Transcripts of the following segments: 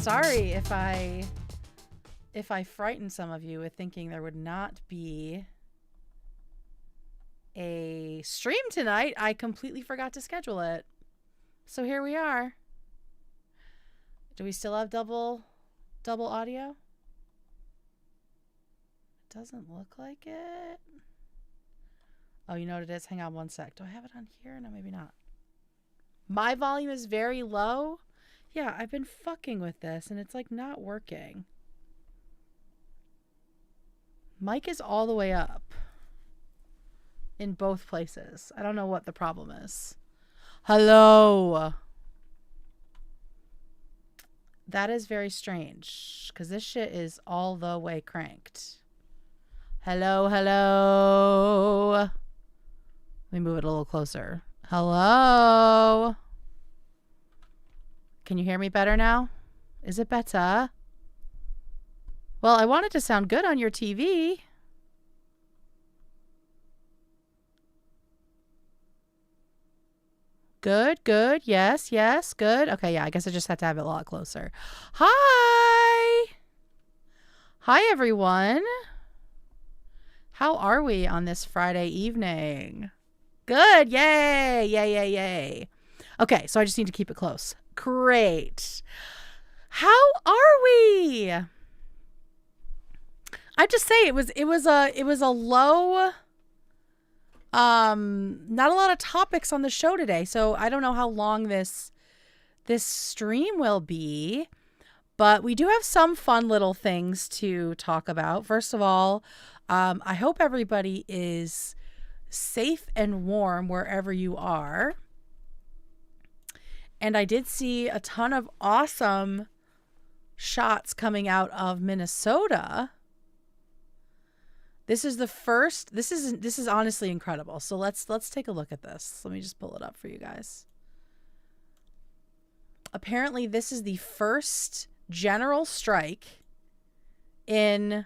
sorry if I frightened some of you with thinking there would not be a stream tonight. I completely forgot to schedule it. So here we are. Do we still have double audio? It doesn't look like it. Oh, you know what it is? Hang on one sec. Do I have it on here? No, maybe not. My volume is very low. Yeah, I've been fucking with this and it's like not working. Mic is all the way up in both places. I don't know what the problem is. Hello. That is very strange because this shit is all the way cranked. Hello, hello. Let me move it a little closer. Hello. Can you hear me better now? Is it better? Well, I want it to sound good on your TV. Good, good. Yes, yes, good. Okay, yeah, I guess I just had to have it a lot closer. Hi. Hi, everyone. How are we on this Friday evening? Good. Yay. Yay, yay, yay. Okay, so I just need to keep it close. Great. How are we? I just say it was a low not a lot of topics on the show today, so I don't know how long this stream will be, but we do have some fun little things to talk about. First of all, I hope everybody is safe and warm wherever you are. And I did see a ton of awesome shots coming out of Minnesota. This is the first. This is honestly incredible. So let's take a look at this. Let me just pull it up for you guys. Apparently, this is the first general strike in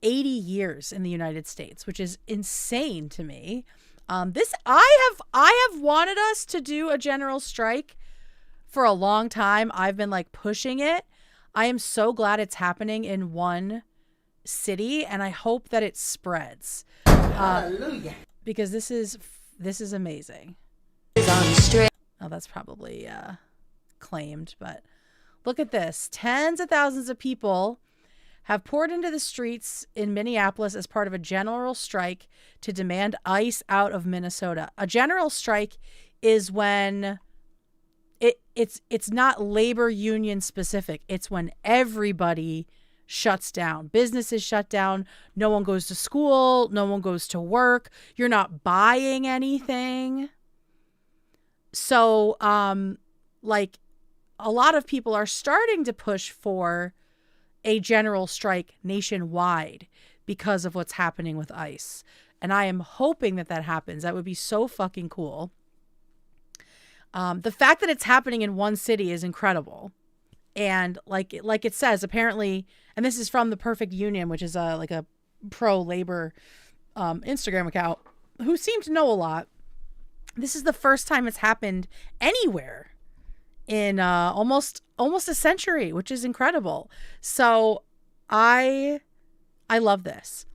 80 years in the United States, which is insane to me. I have wanted us to do a general strike for a long time. I've been like pushing it. I am so glad it's happening in one city, and I hope that it spreads. Hallelujah. Because this is amazing. Oh, that's probably claimed, but look at this. Tens of thousands of people have poured into the streets in Minneapolis as part of a general strike to demand ICE out of Minnesota. A general strike is when it's not labor union specific. It's when everybody shuts down. Businesses shut down. No one goes to school. No one goes to work. You're not buying anything. So, like, a lot of people are starting to push for a general strike nationwide because of what's happening with ICE. And I am hoping that happens. That would be so fucking cool. The fact that it's happening in one city is incredible. And like it says, apparently, and this is from the Perfect Union, which is like a pro-labor Instagram account, who seem to know a lot. This is the first time it's happened anywhere in almost a century, which is incredible. So I love this.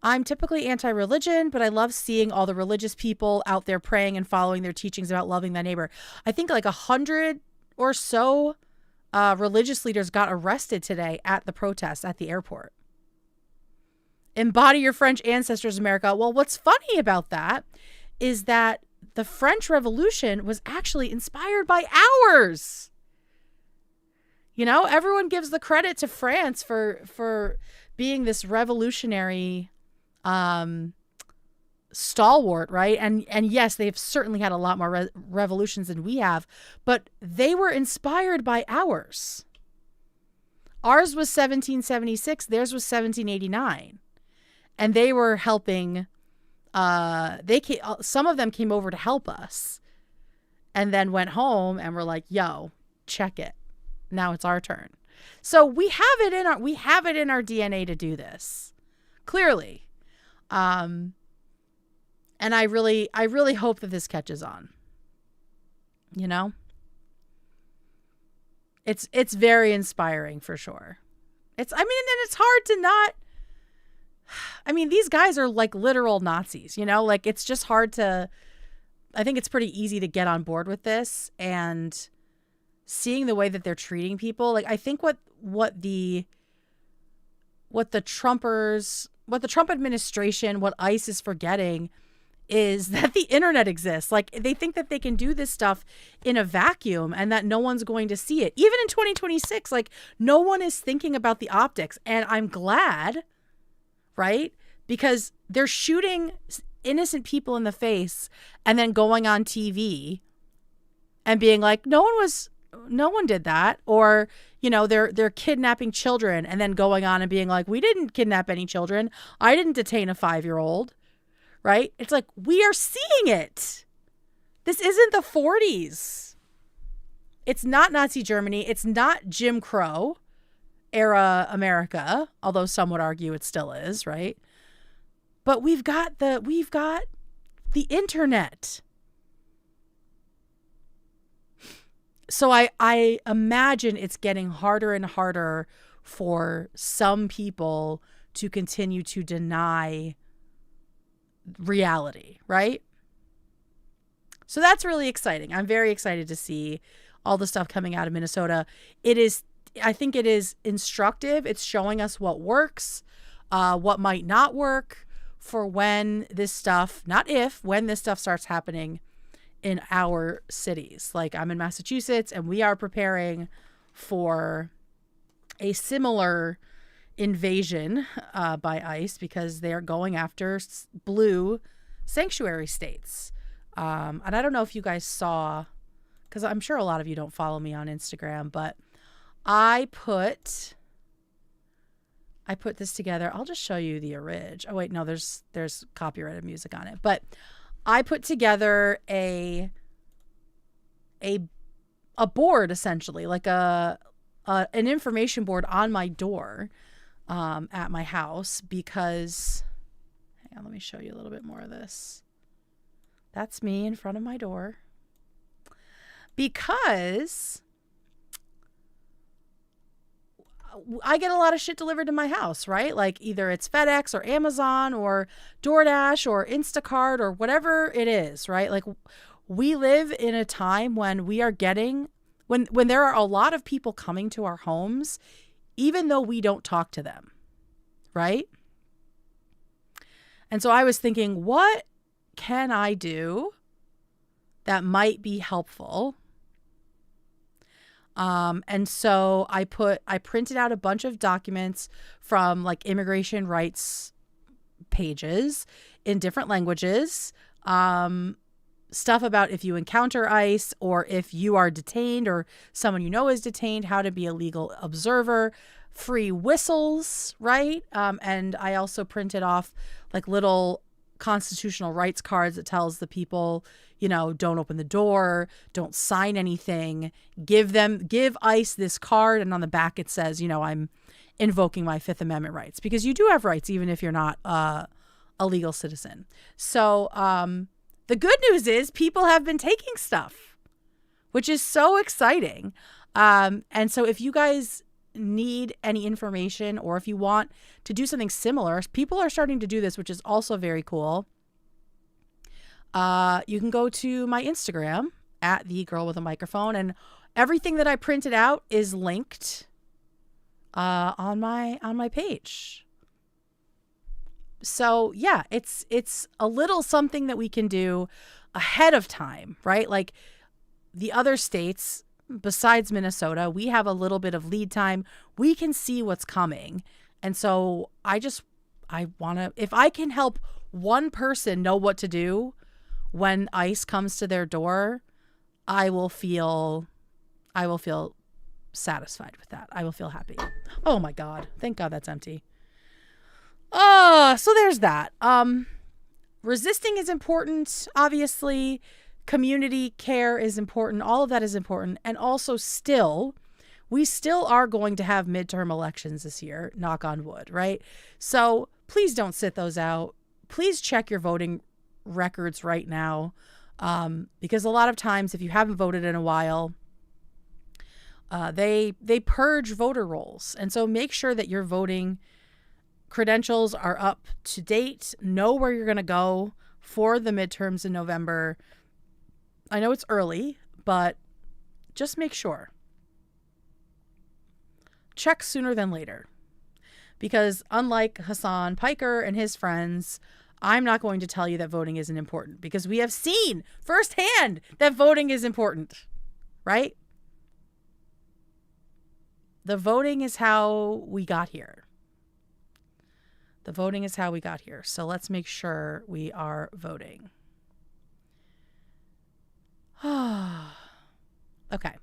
I'm typically anti-religion, but I love seeing all the religious people out there praying and following their teachings about loving thy neighbor. I think like 100 or so religious leaders got arrested today at the protest at the airport. Embody your French ancestors, America. Well, what's funny about that is that the French Revolution was actually inspired by ours. You know, everyone gives the credit to France for being this revolutionary stalwart, right? And yes, they've certainly had a lot more revolutions than we have, but they were inspired by ours. Ours was 1776, theirs was 1789. And they were helping, some of them came over to help us and then went home and were like, yo, check it. Now it's our turn. So we have it in our DNA to do this. Clearly. And I really hope that this catches on. You know? It's very inspiring for sure. And it's hard to not. I mean, these guys are like literal Nazis, like it's just hard to. I think it's pretty easy to get on board with this, and seeing the way that they're treating people. Like, I think what the Trump administration, what ICE is forgetting is that the internet exists. Like, they think that they can do this stuff in a vacuum and that no one's going to see it. Even in 2026, like, no one is thinking about the optics. And I'm glad, right? Because they're shooting innocent people in the face and then going on TV and being like, no one did that. Or, they're kidnapping children and then going on and being like, we didn't kidnap any children. I didn't detain a 5-year-old. Right? It's like, we are seeing it. This isn't the 40s. It's not Nazi Germany. It's not Jim Crow era America, although some would argue it still is, right? But we've got the internet. So I imagine it's getting harder and harder for some people to continue to deny reality, right? So that's really exciting. I'm very excited to see all the stuff coming out of Minnesota. I think it is instructive. It's showing us what works, what might not work for when this stuff starts happening in our cities. Like, I'm in Massachusetts and we are preparing for a similar invasion by ICE because they are going after blue sanctuary states. And I don't know if you guys saw, because I'm sure a lot of you don't follow me on Instagram, but I put this together. I'll just show you the orig. Oh wait, no, there's copyrighted music on it. But I put together a board, essentially, like an information board on my door at my house, because hang on, let me show you a little bit more of this. That's me in front of my door, because I get a lot of shit delivered to my house, right? Like, either it's FedEx or Amazon or DoorDash or Instacart or whatever it is, right? Like, we live in a time when we are getting, when there are a lot of people coming to our homes, even though we don't talk to them, right? And so I was thinking, what can I do that might be helpful? And so I printed out a bunch of documents from like immigration rights pages in different languages, stuff about if you encounter ICE or if you are detained or someone is detained, how to be a legal observer, free whistles, right? And I also printed off like little constitutional rights cards that tells the people, don't open the door, don't sign anything, give ICE this card. And on the back, it says, I'm invoking my Fifth Amendment rights, because you do have rights, even if you're not a legal citizen. So, the good news is people have been taking stuff, which is so exciting. And so if you guys need any information, or if you want to do something similar, people are starting to do this, which is also very cool. You can go to my Instagram at the girl with a microphone, and everything that I printed out is linked on my page. So yeah, it's a little something that we can do ahead of time, right? Like the other states besides Minnesota, we have a little bit of lead time. We can see what's coming. And so I want to, if I can help one person know what to do when ICE comes to their door, I will feel satisfied with that. I will feel happy. Oh my God. Thank God that's empty. So there's that. Resisting is important, obviously. Community care is important. All of that is important. And also we still are going to have midterm elections this year, knock on wood, right? So please don't sit those out. Please check your voting records right now. Because a lot of times, if you haven't voted in a while, They purge voter rolls. And so make sure that your voting credentials are up to date. Know where you're going to go for the midterms in November. I know it's early, but just make sure. Check sooner than later. Because unlike Hasan Piker and his friends, I'm not going to tell you that voting isn't important, because we have seen firsthand that voting is important, right? The voting is how we got here. The voting is how we got here. So let's make sure we are voting. Okay.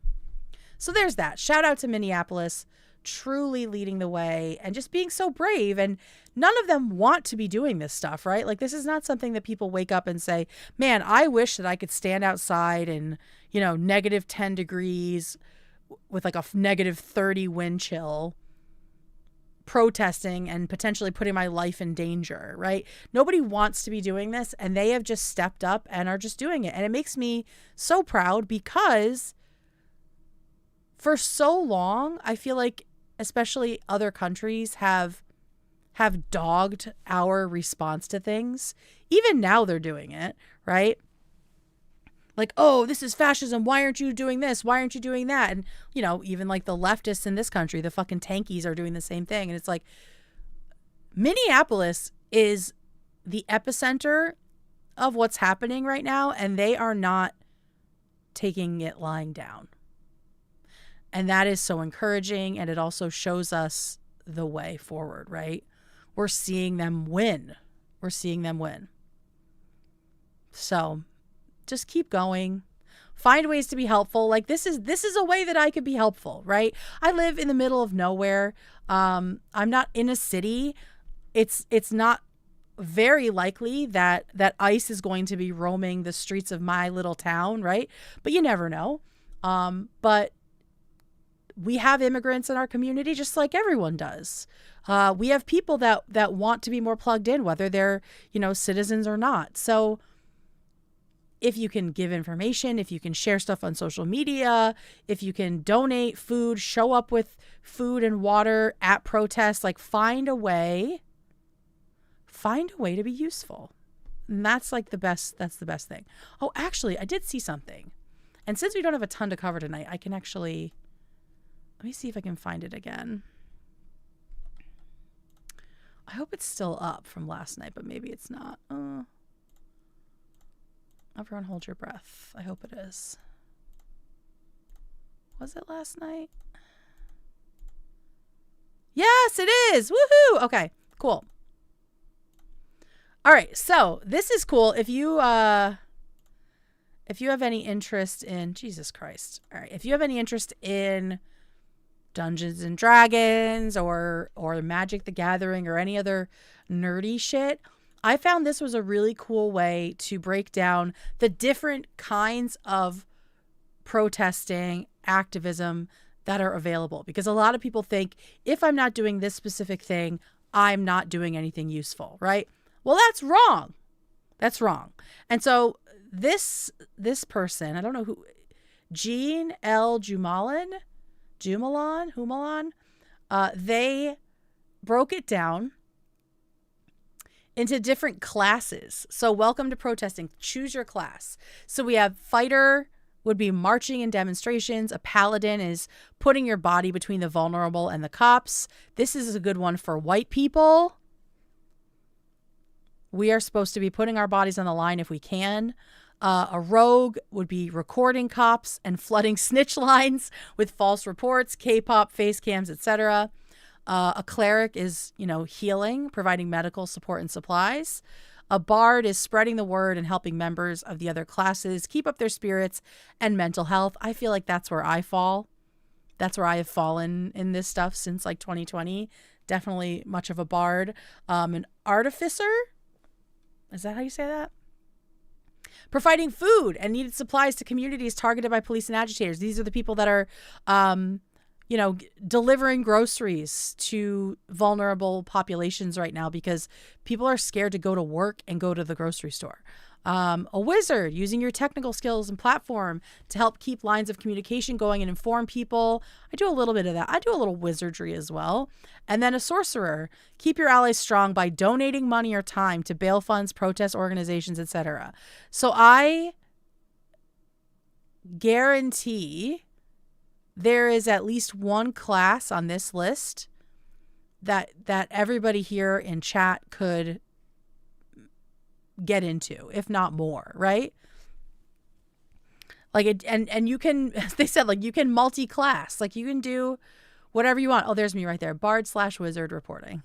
So there's that. Shout out to Minneapolis, truly leading the way and just being so brave. And none of them want to be doing this stuff, right? Like, this is not something that people wake up and say, man, I wish that I could stand outside in, negative 10 degrees with like a negative 30 wind chill, protesting and potentially putting my life in danger, right? Nobody wants to be doing this, and they have just stepped up and are just doing it. And it makes me so proud, because for so long, I feel like especially other countries have dogged our response to things. Even now they're doing it, right? Like, oh, this is fascism. Why aren't you doing this? Why aren't you doing that? And, even like the leftists in this country, the fucking tankies, are doing the same thing. And it's like, Minneapolis is the epicenter of what's happening right now, and they are not taking it lying down. And that is so encouraging, and it also shows us the way forward, right? We're seeing them win. We're seeing them win. So just keep going. Find ways to be helpful. Like, this is a way that I could be helpful, right? I live in the middle of nowhere. I'm not in a city. It's not very likely that ICE is going to be roaming the streets of my little town, right? But you never know. But we have immigrants in our community, just like everyone does. We have people that want to be more plugged in, whether they're, citizens or not. So if you can give information, if you can share stuff on social media, if you can donate food, show up with food and water at protests, like, find a way to be useful. And that's like that's the best thing. Oh, actually, I did see something. And since we don't have a ton to cover tonight, I can actually, let me see if I can find it again. I hope it's still up from last night, but maybe it's not. Everyone hold your breath. I hope it is. Was it last night? Yes, it is. Woohoo! Okay, cool. All right, so this is cool. If you have any interest in, Jesus Christ. All right, if you have any interest in Dungeons and Dragons or Magic the Gathering or any other nerdy shit, I found this was a really cool way to break down the different kinds of protesting, activism that are available. Because a lot of people think, if I'm not doing this specific thing, I'm not doing anything useful, right? Well, that's wrong. That's wrong. And so this person, I don't know who, Jean L. Jumalan, they broke it down into different classes. So welcome to protesting. Choose your class. So we have fighter, would be marching in demonstrations. A paladin is putting your body between the vulnerable and the cops. This is a good one for white people. We are supposed to be putting our bodies on the line if we can. A rogue would be recording cops and flooding snitch lines with false reports, K-pop, face cams, etc. A cleric is, healing, providing medical support and supplies. A bard is spreading the word and helping members of the other classes keep up their spirits and mental health. I feel like that's where I fall. That's where I have fallen in this stuff since like 2020. Definitely much of a bard. An artificer? Is that how you say that? Providing food and needed supplies to communities targeted by police and agitators. These are the people that are, delivering groceries to vulnerable populations right now because people are scared to go to work and go to the grocery store. A wizard, using your technical skills and platform to help keep lines of communication going and inform people. I do a little bit of that. I do a little wizardry as well. And then a sorcerer, keep your allies strong by donating money or time to bail funds, protest organizations, etc. So I guarantee there is at least one class on this list that everybody here in chat could get into, if not more, right? Like it, and you can, they said, like, you can multi-class, like you can do whatever you want. Oh, there's me right there. Bard/wizard reporting.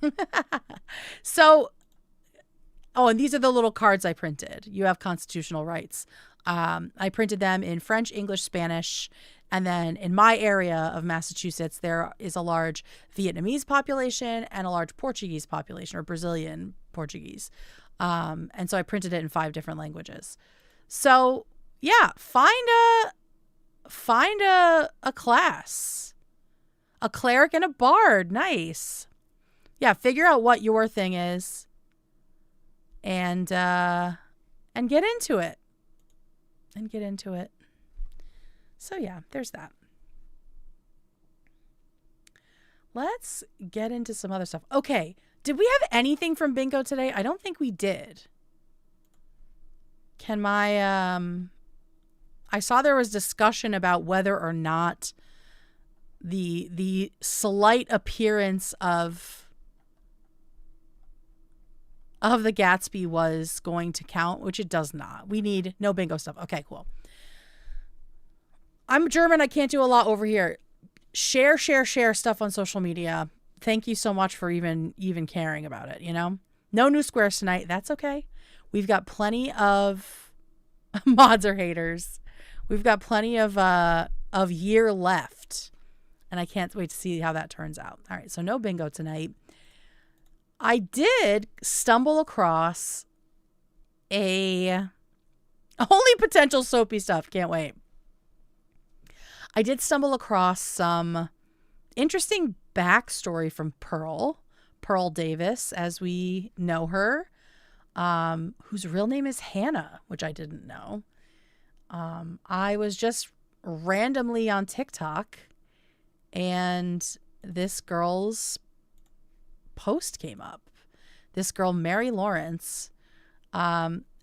So, oh, and these are the little cards I printed. You have constitutional rights. I printed them in French, English, Spanish, and then in my area of Massachusetts, there is a large Vietnamese population and a large Portuguese population, or Brazilian Portuguese. And so I printed it in 5 different languages. So yeah, find a class, a cleric and a bard. Nice. Yeah. Figure out what your thing is and get into it So yeah, there's that. Let's get into some other stuff. Okay. Did we have anything from bingo today? I don't think we did. Can my, I saw there was discussion about whether or not the slight appearance of the Gatsby was going to count, which it does not. We need no bingo stuff. Okay, cool. I'm German. I can't do a lot over here. Share stuff on social media. Thank you so much for even caring about it, you know? No new squares tonight. That's okay. We've got plenty of mods or haters. We've got plenty of year left. And I can't wait to see how that turns out. All right, so no bingo tonight. I did stumble across only potential soapy stuff. Can't wait. I did stumble across some interesting backstory from Pearl Davis, as we know her, whose real name is Hannah, which I didn't know. I was just randomly on TikTok, and this girl's post came up. This girl, Mary Lawrence.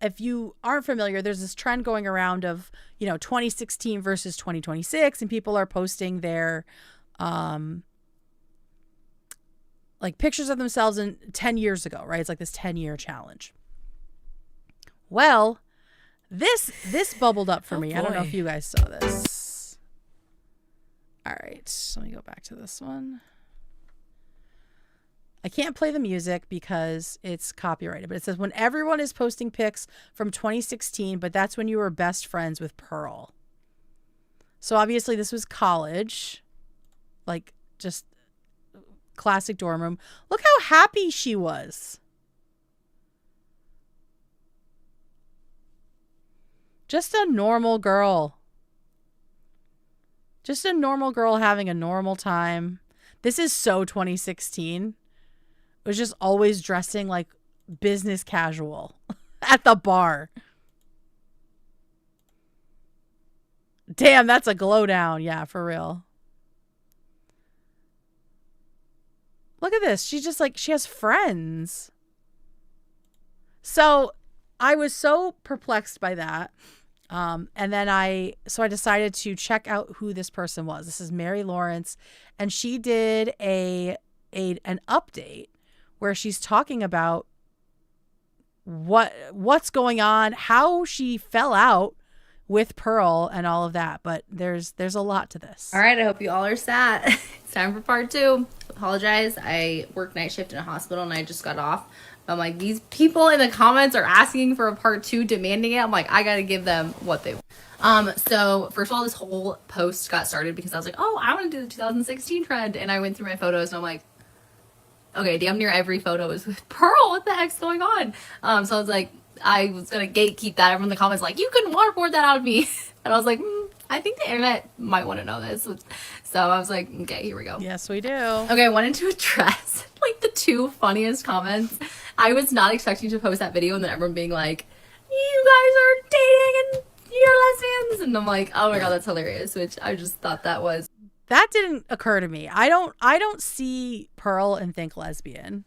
If you aren't familiar, there's this trend going around of, 2016 versus 2026, and people are posting their like pictures of themselves in 10 years ago, right? It's like this 10-year challenge. Well, this bubbled up for me. Boy. I don't know if you guys saw this. All right, let me go back to this one. I can't play the music because it's copyrighted, but it says, when everyone is posting pics from 2016, but that's when you were best friends with Pearl. So obviously this was college, like just classic dorm room. Look how happy she was. Just a normal girl. Just a normal girl having a normal time. This is so 2016. It was just always dressing like business casual at the bar. Damn, that's a glow down. Yeah, for real. Look at this. She's just like, she has friends. So I was so perplexed by that. And then I decided to check out who this person was. This is Mary Lawrence. And she did an update where she's talking about what's going on, how she fell out with Pearl and all of that. But there's a lot to this. All right, I hope you all are sat. It's time for part 2. Apologize. I work night shift in a hospital and I just got off. I'm like, these people in the comments are asking for a part 2, demanding it. I'm like, I gotta give them what they want. So first of all, this whole post got started because I was like, oh, I want to do the 2016 trend. And I went through my photos and I'm like, okay, damn near every photo is with Pearl. What the heck's going on? So I was like, I was going to gatekeep that. Everyone in the comments like, you couldn't waterboard that out of me. And I was like, I think the internet might want to know this. So I was like, okay, here we go. Yes, we do. Okay, I wanted to address like the 2 funniest comments. I was not expecting to post that video and then everyone being like, you guys are dating and you're lesbians. And I'm like, oh my God, that's hilarious. Which I just thought that was. That didn't occur to me. I don't see Pearl and think lesbian.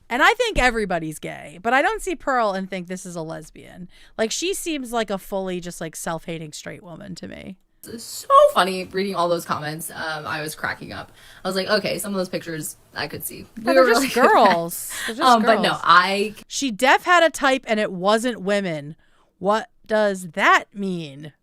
And I think everybody's gay, but I don't see Pearl and think this is a lesbian. Like, she seems like a fully just like self-hating straight woman to me. So funny reading all those comments. I was cracking up. I was like, okay, some of those pictures I could see. They're just really girls. They're just girls. But no, she def had a type and it wasn't women. What does that mean?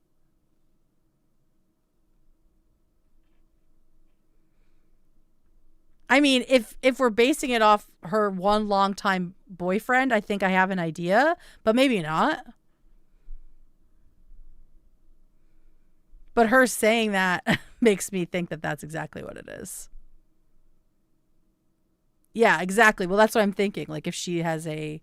I mean, if we're basing it off her one longtime boyfriend, I think I have an idea, but maybe not. But her saying that makes me think that that's exactly what it is. Yeah, exactly. Well, that's what I'm thinking. Like, if she has a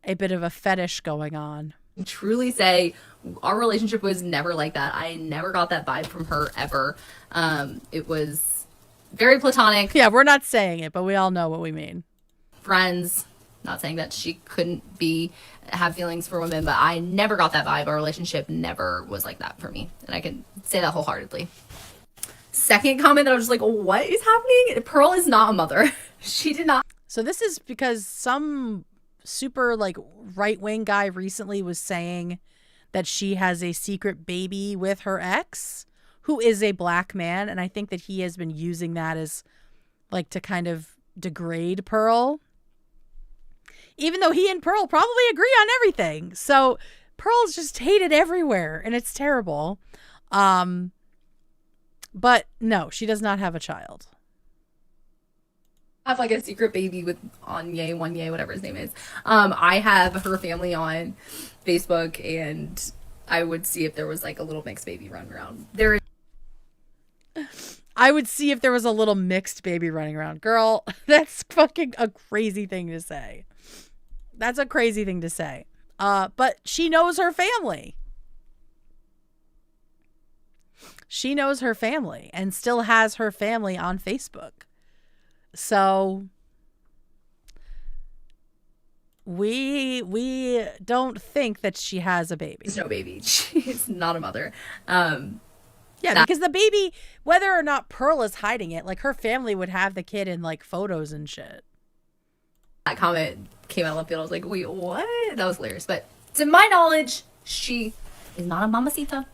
bit of a fetish going on. Truly say our relationship was never like that. I never got that vibe from her ever. It was very platonic. Yeah, we're not saying it, but we all know what we mean. Friends. Not saying that she couldn't have feelings for women, but I never got that vibe. Our relationship never was like that for me. And I can say that wholeheartedly. Second comment that I was just like, what is happening? Pearl is not a mother. She did not. So this is because some super like right-wing guy recently was saying that she has a secret baby with her ex, who is a black man. And I think that he has been using that as like to kind of degrade Pearl. Even though he and Pearl probably agree on everything. So Pearl's just hated everywhere and it's terrible. But no, she does not have a child. I have like a secret baby with Anye, whatever his name is. I have her family on Facebook and I would see if there was like a little mixed baby running around. I would see if there was a little mixed baby running around. Girl, that's fucking a crazy thing to say. That's a crazy thing to say. But she knows her family. She knows her family and still has her family on Facebook. So we don't think that she has a baby. There's no baby. She's not a mother. Yeah, because the baby, whether or not Pearl is hiding it, like her family would have the kid in like photos and shit. That comment came out left field. I was like, wait, what? That was hilarious. But to my knowledge, she is not a mamacita.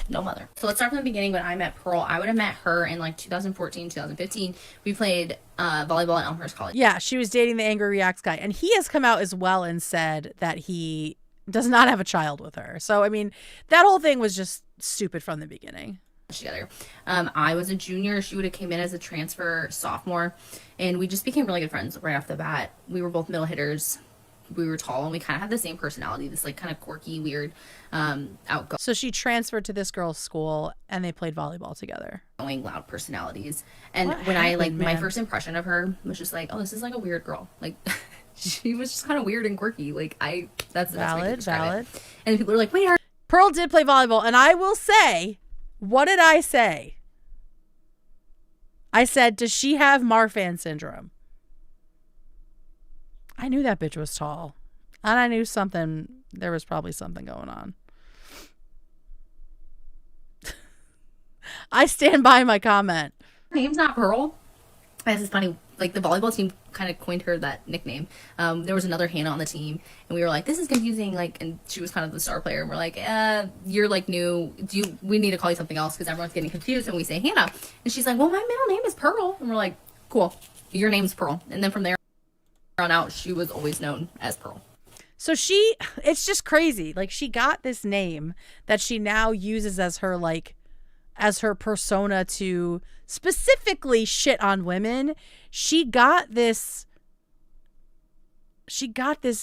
No mother. So let's start from the beginning. When I met Pearl, I would have met her in like 2014, 2015. We played volleyball at Elmhurst College. Yeah, she was dating the Angry Reacts guy. And he has come out as well and said that he does not have a child with her. So, I mean, that whole thing was just stupid from the beginning. Together. I was a junior. She would have came in as a transfer sophomore. And we just became really good friends right off the bat. We were both middle hitters. We were tall and we kind of had the same personality. This like kind of quirky, weird, outgoing. So she transferred to this girl's school and they played volleyball together. Loud personalities. And when I like my first impression of her was just like, oh, this is like a weird girl. Like she was just kind of weird and quirky. Like that's the best way to describe it. And people are like, wait, Pearl did play volleyball. And I will say, what did I say? I said, does she have Marfan syndrome? I knew that bitch was tall. And I knew there was probably something going on. I stand by my comment. Her name's not Pearl. This is funny. Like the volleyball team kind of coined her that nickname. There was another Hannah on the team, and we were like, "This is confusing." Like, and she was kind of the star player, and we're like, "You're like new. We need to call you something else because everyone's getting confused." And we say Hannah, and she's like, "Well, my middle name is Pearl," and we're like, "Cool, your name's Pearl." And then from there on out, she was always known as Pearl. So it's just crazy. Like she got this name that she now uses as her persona to specifically shit on women. She got this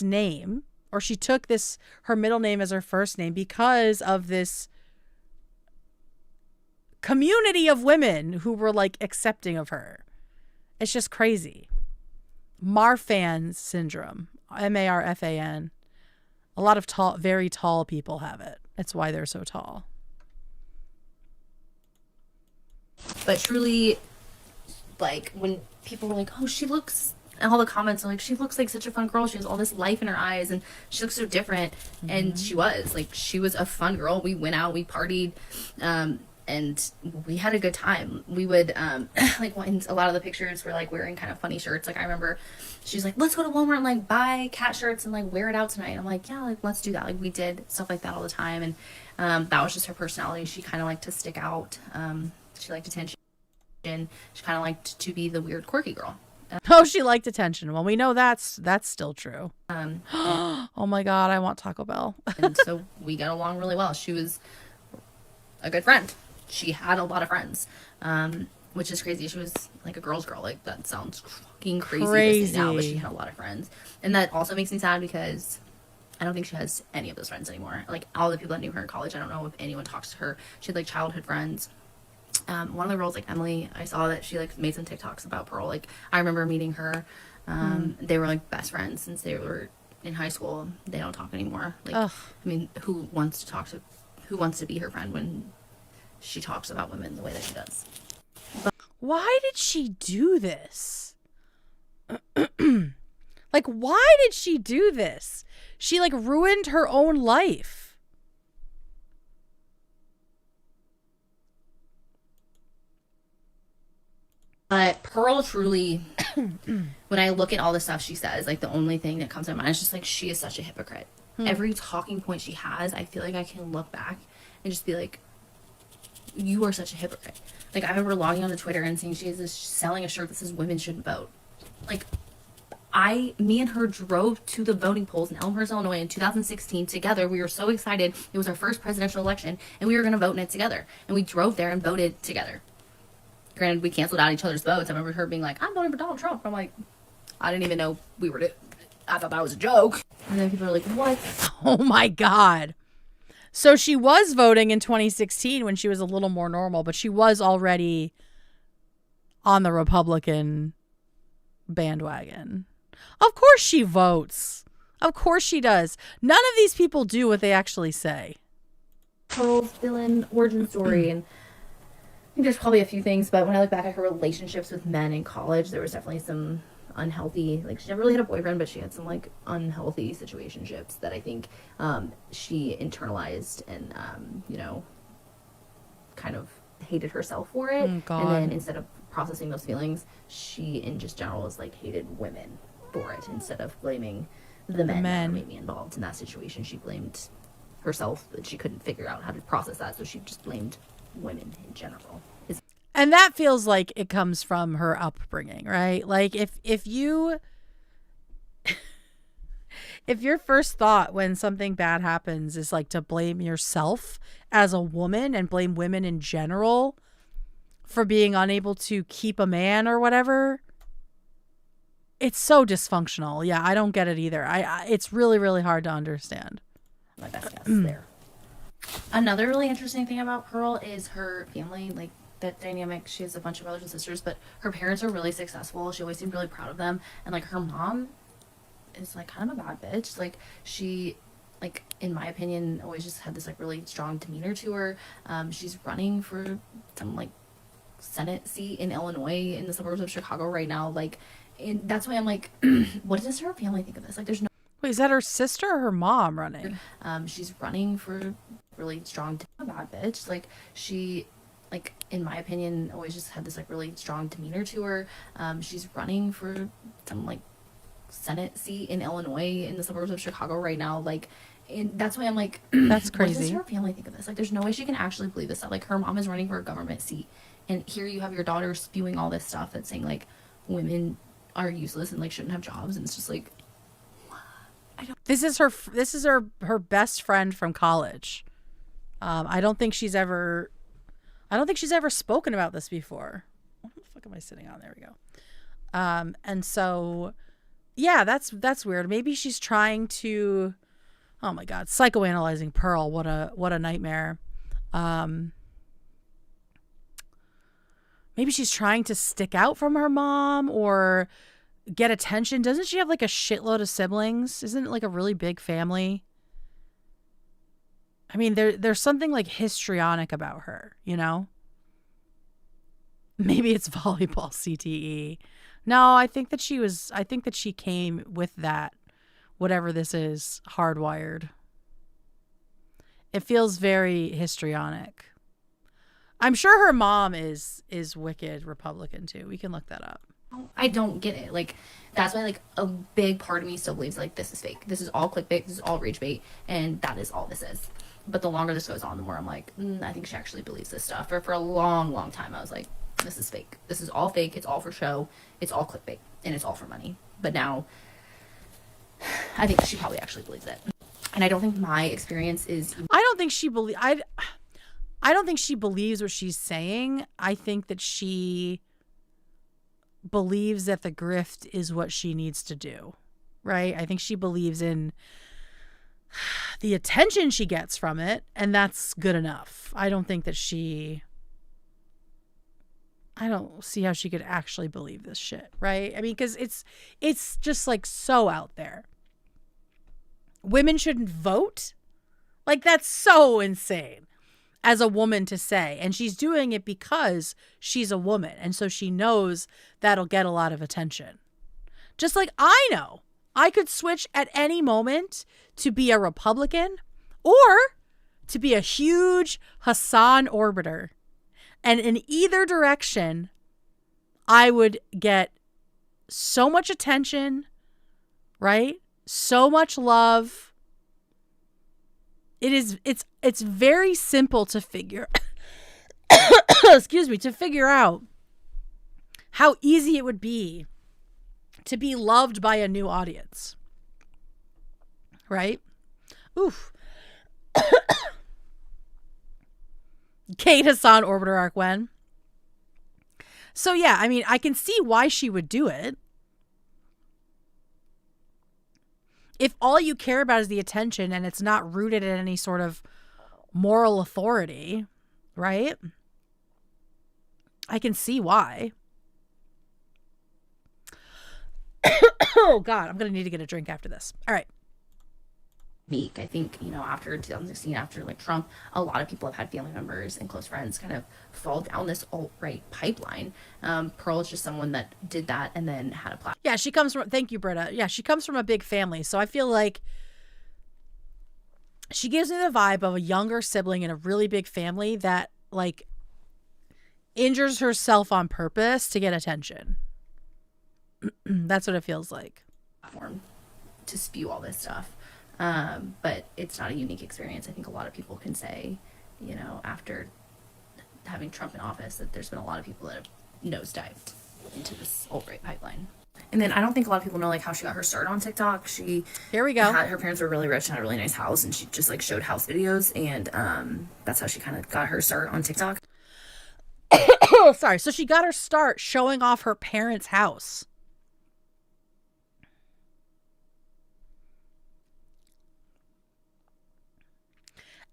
name, or she took her middle name as her first name because of this community of women who were like accepting of her. It's just crazy. Marfan syndrome, Marfan. A lot of very tall people have it. That's why they're so tall. But truly, like when people were like, "Oh, she looks And all the comments are like, she looks like such a fun girl. She has all this life in her eyes and she looks so different. And she was a fun girl. We went out, we partied, and we had a good time. We would, like, when a lot of the pictures were like wearing kind of funny shirts. Like, I remember she's like, let's go to Walmart and like buy cat shirts and like wear it out tonight. I'm like, yeah, like, let's do that. Like, we did stuff like that all the time. And that was just her personality. She kind of liked to stick out. She liked attention. She kind of liked to be the weird, quirky girl. Oh, she liked attention. Well, we know that's still true. Oh my God, I want Taco Bell. And so we got along really well. She was a good friend. She had a lot of friends, which is crazy. She was like a girl's girl. Like, that sounds fucking crazy to say now, but she had a lot of friends. And that also makes me sad because I don't think she has any of those friends anymore. Like, all the people that knew her in college, I don't know if anyone talks to her. She had like childhood friends. One of the girls, like Emily, I saw that she like made some TikToks about Pearl. Like, I remember meeting her. They were like best friends since they were in high school. They don't talk anymore. Like, I mean, who wants to be her friend when she talks about women the way that she does? But why did she do this? Like, why did she do this? She like ruined her own life. But Pearl truly, when I look at all the stuff she says, like, the only thing that comes to my mind is just like, she is such a hypocrite. Every talking point she has, I feel like I can look back and just be like, you are such a hypocrite. Like, I remember logging onto Twitter and seeing she is selling a shirt that says women shouldn't vote. Like, me and her drove to the voting polls in Elmhurst, Illinois in 2016 together. We were so excited. It was our first presidential election and we were going to vote in it together. And we drove there and voted together. Granted, we canceled out each other's votes. I remember her being like, I'm voting for Donald Trump. I'm like, I didn't even know I thought that was a joke. And then people are like, what? Oh my God. So she was voting in 2016 when she was a little more normal, but she was already on the Republican bandwagon. Of course she votes. Of course she does. None of these people do what they actually say. Pearl's villain origin story, and I think there's probably a few things, but when I look back at her relationships with men in college, there was definitely some unhealthy, like, she never really had a boyfriend, but she had some like unhealthy situationships that I think she internalized and kind of hated herself for it. And then instead of processing those feelings, she in just general was like hated women for it. Instead of blaming the men that were maybe involved in that situation, she blamed herself, that she couldn't figure out how to process that, so she just blamed women in general. And that feels like it comes from her upbringing, right? Like, if your first thought when something bad happens is like to blame yourself as a woman and blame women in general for being unable to keep a man or whatever, it's so dysfunctional. Yeah, I don't get it either. It's really, really hard to understand. My best guess there. Another really interesting thing about Pearl is her family, like, that dynamic. She has a bunch of brothers and sisters, but her parents are really successful. She always seemed really proud of them. And like, her mom is like kind of a bad bitch. Like, she, like, in my opinion, always just had this like really strong demeanor to her. She's running for some like Senate seat in Illinois in the suburbs of Chicago right now. Like, and that's why I'm like, what does her family think of this? Like, there's no. Wait, is that her sister or her mom running? She's running for really strong, a bad bitch. Like, she, like, in my opinion, always just had this like really strong demeanor to her. She's running for some like Senate seat in Illinois in the suburbs of Chicago right now. Like, and that's why I'm like, that's crazy. What does her family think of this? Like, there's no way she can actually believe this stuff. Like, her mom is running for a government seat, and here you have your daughter spewing all this stuff that's saying like women are useless and like shouldn't have jobs, and it's just like, This is her best friend from college. I don't think she's ever spoken about this before. What the fuck am I sitting on? There we go. And so, yeah, that's weird. Maybe she's trying to, oh my God, psychoanalyzing Pearl. What a nightmare. Maybe she's trying to stick out from her mom or get attention. Doesn't she have like a shitload of siblings? Isn't it like a really big family? I mean, there's something like histrionic about her, you know? Maybe it's volleyball CTE. No, I think that she came with that, whatever this is, hardwired. It feels very histrionic. I'm sure her mom is wicked Republican too. We can look that up. I don't get it. Like, that's why, like, a big part of me still believes, like, this is fake. This is all clickbait. This is all rage bait. And that is all this is. But the longer this goes on, the more I'm like, I think she actually believes this stuff. For a long, long time, I was like, this is fake. This is all fake. It's all for show. It's all clickbait. And it's all for money. But now, I think she probably actually believes it. And I don't think my experience is... I don't think she believes what she's saying. I think that she believes that the grift is what she needs to do, right? I think she believes in the attention she gets from it, and that's good enough. I don't see how she could actually believe this shit, right? I mean, because it's just like so out there. Women shouldn't vote? Like, that's so insane as a woman to say. And she's doing it because she's a woman. And so she knows that'll get a lot of attention. Just like I know I could switch at any moment to be a Republican or to be a huge Hasan orbiter. And in either direction, I would get so much attention, right? So much love. It's very simple to figure to figure out how easy it would be to be loved by a new audience. Right? Oof. Kate Hasan orbiter arc when. So yeah, I mean, I can see why she would do it. If all you care about is the attention and it's not rooted in any sort of moral authority, right? I can see why. Oh, God, I'm going to need to get a drink after this. All right. Week. I think, after 2016, after like Trump, a lot of people have had family members and close friends kind of fall down this alt-right pipeline. Pearl is just someone that did that and then had a platform. Yeah, she comes from, thank you, Britta. Yeah, she comes from a big family. So I feel like she gives me the vibe of a younger sibling in a really big family that like injures herself on purpose to get attention. That's what it feels like. Platform to spew all this stuff. But it's not a unique experience. I think a lot of people can say, after having Trump in office, that there's been a lot of people that have nosedived into this alt-right pipeline. And then I don't think a lot of people know like how she got her start on TikTok. Here we go. Her parents were really rich and had a really nice house, and she just like showed house videos, and that's how she kind of got her start on TikTok. Oh, sorry. So she got her start showing off her parents' house.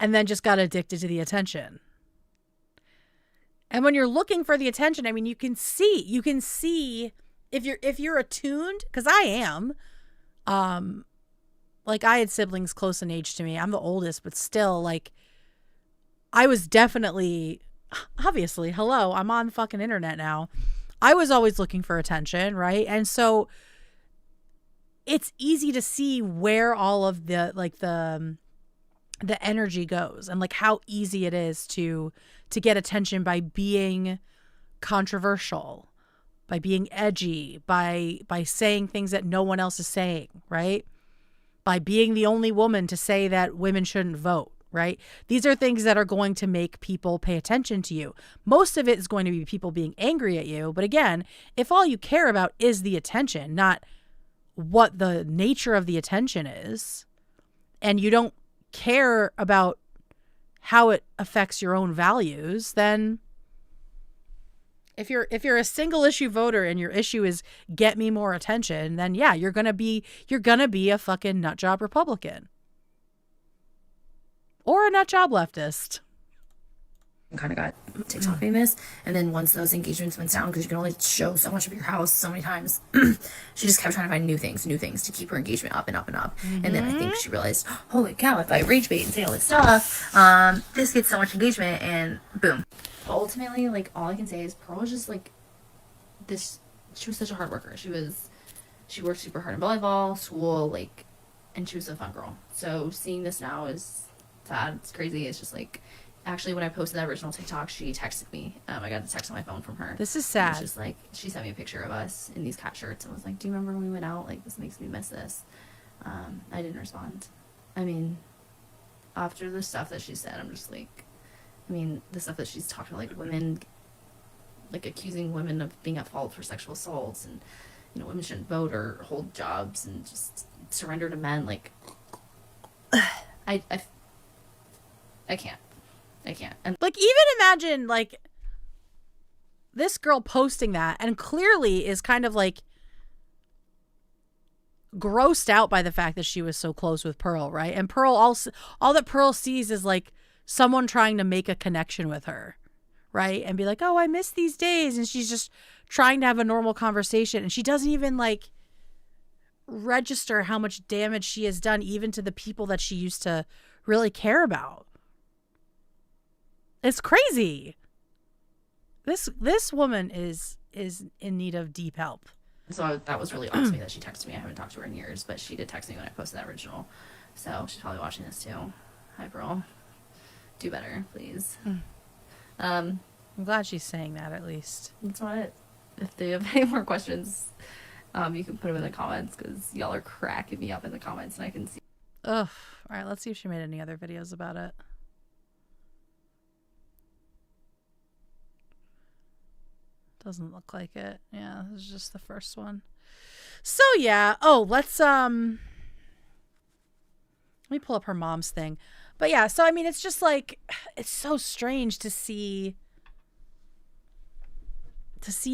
And then just got addicted to the attention. And when you're looking for the attention, I mean, you can see if you're attuned, because I am, like I had siblings close in age to me. I'm the oldest, but still, like, I was definitely, obviously, hello, I'm on fucking internet now. I was always looking for attention, right? And so it's easy to see where all of the, like, the energy goes and like how easy it is to get attention by being controversial, by being edgy, by saying things that no one else is saying, right? By being the only woman to say that women shouldn't vote, right? These are things that are going to make people pay attention to you. Most of it is going to be people being angry at you. But again, if all you care about is the attention, not what the nature of the attention is, and you don't care about how it affects your own values, then if you're a single issue voter and your issue is get me more attention, then yeah, you're gonna be a fucking nut job Republican or a nut job leftist. Kind of got TikTok famous, and then once those engagements went down, because you can only show so much of your house so many times, she just kept trying to find new things to keep her engagement up and up and up. Mm-hmm. And then I think she realized, holy cow, if I rage bait and say all this stuff, this gets so much engagement, and boom. Ultimately, like, all I can say is Pearl is just like this she was such a hard worker. She worked super hard in volleyball, school, like, and she was a fun girl. So seeing this now is sad. It's crazy. It's just like, actually, when I posted that original TikTok, she texted me. I got the text on my phone from her. This is sad. It's just like, she sent me a picture of us in these cat shirts and was like, do you remember when we went out? Like, this makes me miss this. I didn't respond. I mean, after the stuff that she said, I'm just like, I mean, the stuff that she's talked about, like women, like accusing women of being at fault for sexual assaults, and, you know, women shouldn't vote or hold jobs and just surrender to men. Like, I can't. And like, even imagine, like, this girl posting that and clearly is kind of like grossed out by the fact that she was so close with Pearl, right? And Pearl, all that Pearl sees is like someone trying to make a connection with her, right? And be like, oh, I miss these days. And she's just trying to have a normal conversation. And she doesn't even like register how much damage she has done even to the people that she used to really care about. It's crazy. This woman is in need of deep help. so that was really awesome that she texted me. I haven't talked to her in years, but she did text me when I posted that original. So she's probably watching this too. Hi, Pearl. Do better, please. I'm glad she's saying that at least. That's not it. If they have any more questions, you can put them in the comments, because y'all are cracking me up in the comments and I can see. Ugh. All right, let's see if she made any other videos about it. Doesn't look like it. Yeah, this is just the first one. So yeah. Oh, let's let me pull up her mom's thing. But yeah, so I mean, it's just like, it's so strange to see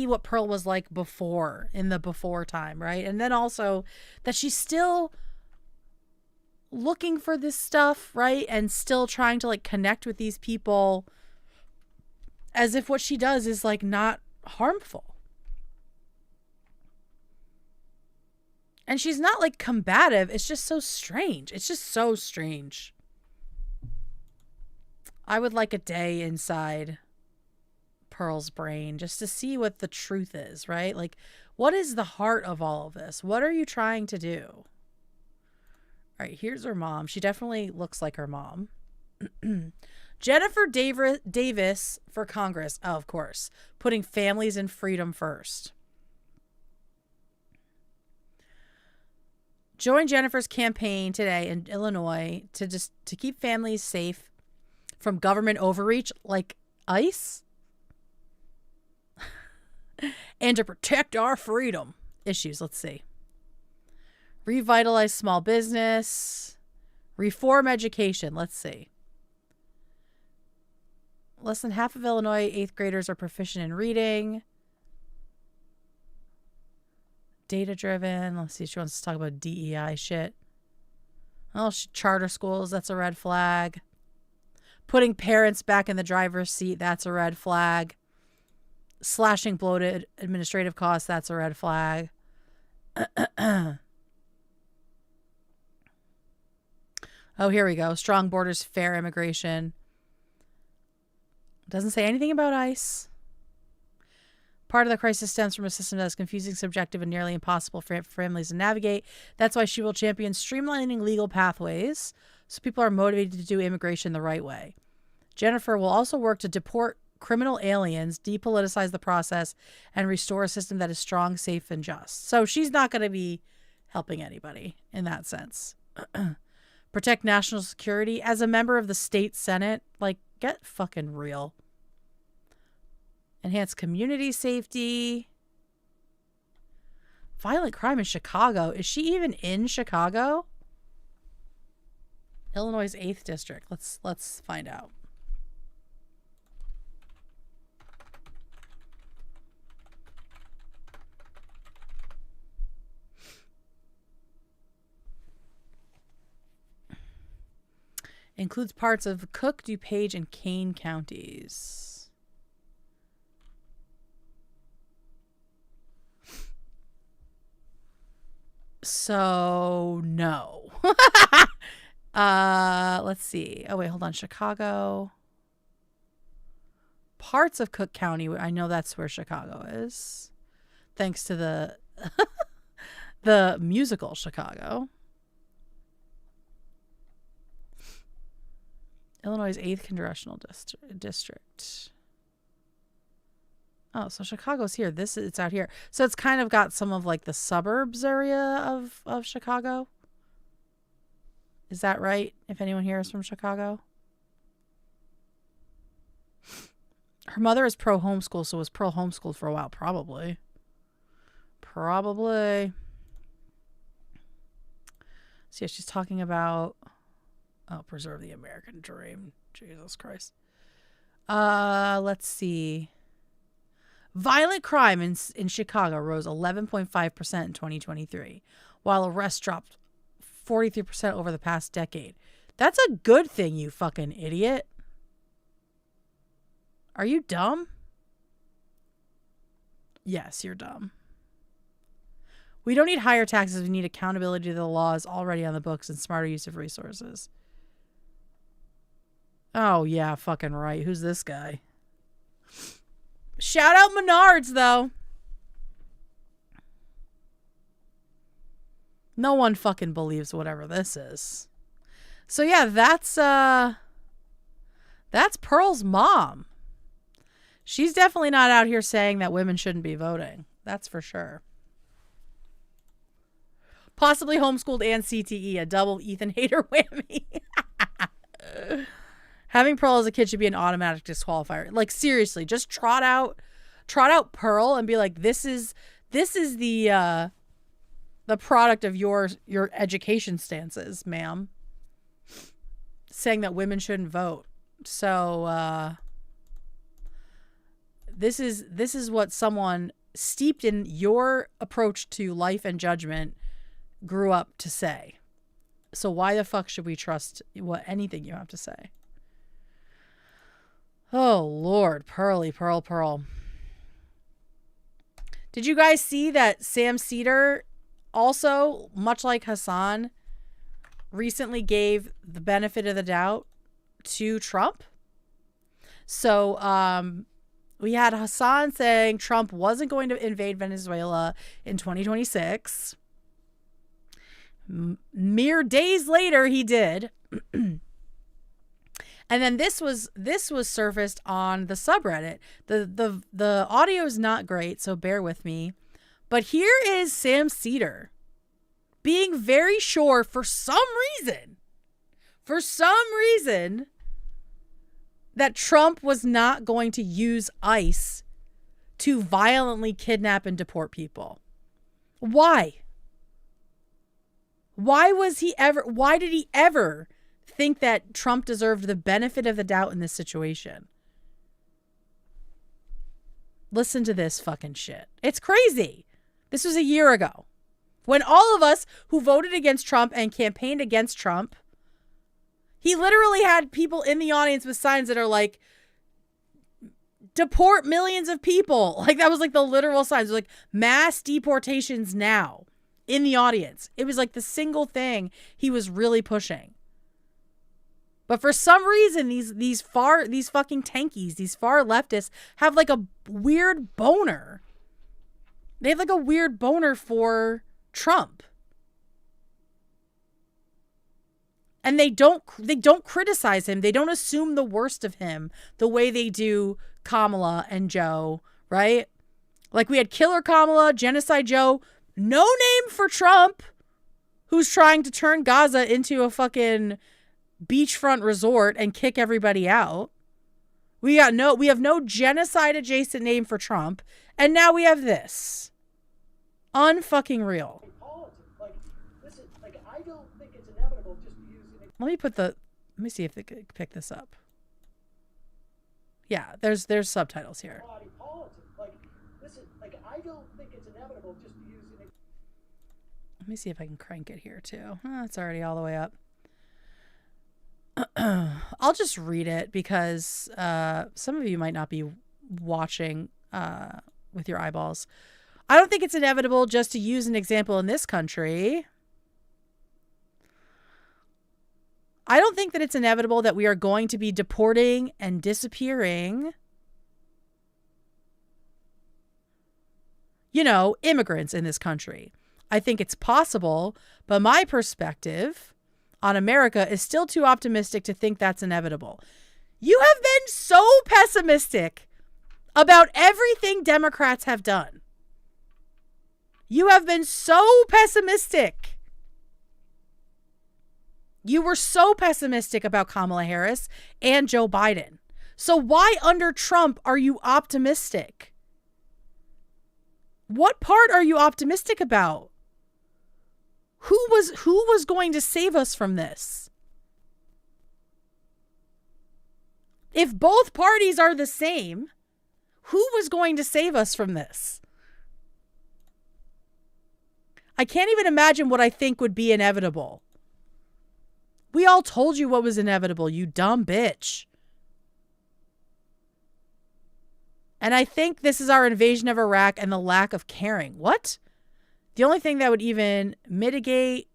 what Pearl was like before, in the before time, right? And then also that she's still looking for this stuff, right? And still trying to like connect with these people as if what she does is like not harmful. And she's not like combative. It's just so strange. It's just so strange. I would like a day inside Pearl's brain just to see what the truth is, right? Like, what is the heart of all of this? What are you trying to do? All right, here's her mom. She definitely looks like her mom. Jennifer Davis for Congress. Oh, of course. Putting families and freedom first. Join Jennifer's campaign today in Illinois to keep families safe from government overreach like ICE and to protect our freedom. Issues, let's see. Revitalize small business. Reform education, let's see. Less than half of Illinois 8th graders are proficient in reading. Data driven. Let's see if she wants to talk about DEI shit. Oh, charter schools, that's a red flag. Putting parents back in the driver's seat, that's a red flag. Slashing bloated administrative costs, that's a red flag. Oh, here we go. Strong borders, fair immigration. Doesn't say anything about ICE. Part of the crisis stems from a system that is confusing, subjective, and nearly impossible for families to navigate. That's why she will champion streamlining legal pathways so people are motivated to do immigration the right way. Jennifer will also work to deport criminal aliens, depoliticize the process, and restore a system that is strong, safe, and just. So she's not going to be helping anybody in that sense. Protect national security. As a member of the state Senate, like, get fucking real. Enhance community safety. Violent crime in Chicago. Is she even in Chicago? Illinois' 8th district. Let's find out. Includes parts of Cook, DuPage, and Kane counties. So, no. Let's see. Oh, wait, hold on. Chicago. Parts of Cook County. I know that's where Chicago is. thanks to the the musical Chicago. Illinois' 8th congressional district. Oh, so Chicago's here. It's out here. So it's kind of got some of like the suburbs area of Chicago. Is that right? If anyone here is from Chicago. Her mother is pro homeschool, so was pro homeschooled for a while. Probably. So yeah, she's talking about preserve the American dream. Jesus Christ. Let's see. Violent crime in Chicago rose 11.5% in 2023, while arrests dropped 43% over the past decade. That's a good thing, you fucking idiot. Are you dumb? Yes, you're dumb. We don't need higher taxes. We need accountability to the laws already on the books and smarter use of resources. Oh, yeah, fucking right. Who's this guy? Shout out Menards, though. No one fucking believes whatever this is. So, yeah, that's Pearl's mom. She's definitely not out here saying that women shouldn't be voting. That's for sure. Possibly homeschooled and CTE, a double Ethan hater whammy. Having Pearl as a kid should be an automatic disqualifier. Like, seriously, just trot out Pearl and be like, this is the product of your education stances, ma'am. Saying that women shouldn't vote. So this is what someone steeped in your approach to life and judgment grew up to say. So why the fuck should we trust anything you have to say? Oh, Lord. Pearl. Did you guys see that Sam Seder also, much like Hasan, recently gave the benefit of the doubt to Trump? So we had Hasan saying Trump wasn't going to invade Venezuela in 2026. Mere days later, he did. And then this was surfaced on the subreddit. The audio is not great, so bear with me. But here is Sam Seder being very sure for some reason, that Trump was not going to use ICE to violently kidnap and deport people. Why? Why did he ever think that Trump deserved the benefit of the doubt in this situation? Listen to this fucking shit. It's crazy. This was a year ago, when all of us who voted against Trump and campaigned against Trump, he literally had people in the audience with signs that are like, deport millions of people. Like, that was like the literal signs. It was like, mass deportations now, in the audience. It was like the single thing he was really pushing. But for some reason, these fucking tankies, these far leftists have like a weird boner. They have like a weird boner for Trump. And they don't criticize him. They don't assume the worst of him the way they do Kamala and Joe, right? Like, we had Killer Kamala, Genocide Joe, no name for Trump, who's trying to turn Gaza into a fucking beachfront resort and kick everybody out. We have no genocide adjacent name for Trump, and now we have this. Unfucking real. Let me see if they could pick this up. Yeah, there's subtitles here. Let me see if I can crank it here too. It's already all the way up. I'll just read it because some of you might not be watching with your eyeballs. I don't think it's inevitable, just to use an example in this country. I don't think that it's inevitable that we are going to be deporting and disappearing immigrants in this country. I think it's possible, but my perspective on America is still too optimistic to think that's inevitable. You have been so pessimistic about everything Democrats have done. You have been so pessimistic. You were so pessimistic about Kamala Harris and Joe Biden. So why under Trump are you optimistic? What part are you optimistic about? Who was going to save us from this? If both parties are the same, who was going to save us from this? I can't even imagine what I think would be inevitable. We all told you what was inevitable, you dumb bitch. And I think this is our invasion of Iraq and the lack of caring. What? The only thing that would even mitigate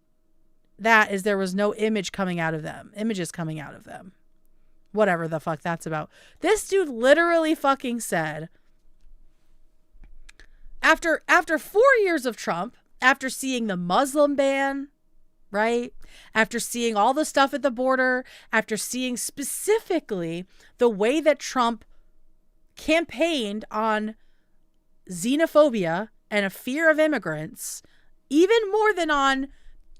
that is there was no images coming out of them. Whatever the fuck that's about. This dude literally fucking said, after 4 years of Trump, after seeing the Muslim ban, right? After seeing all the stuff at the border, after seeing specifically the way that Trump campaigned on xenophobia and a fear of immigrants, even more than on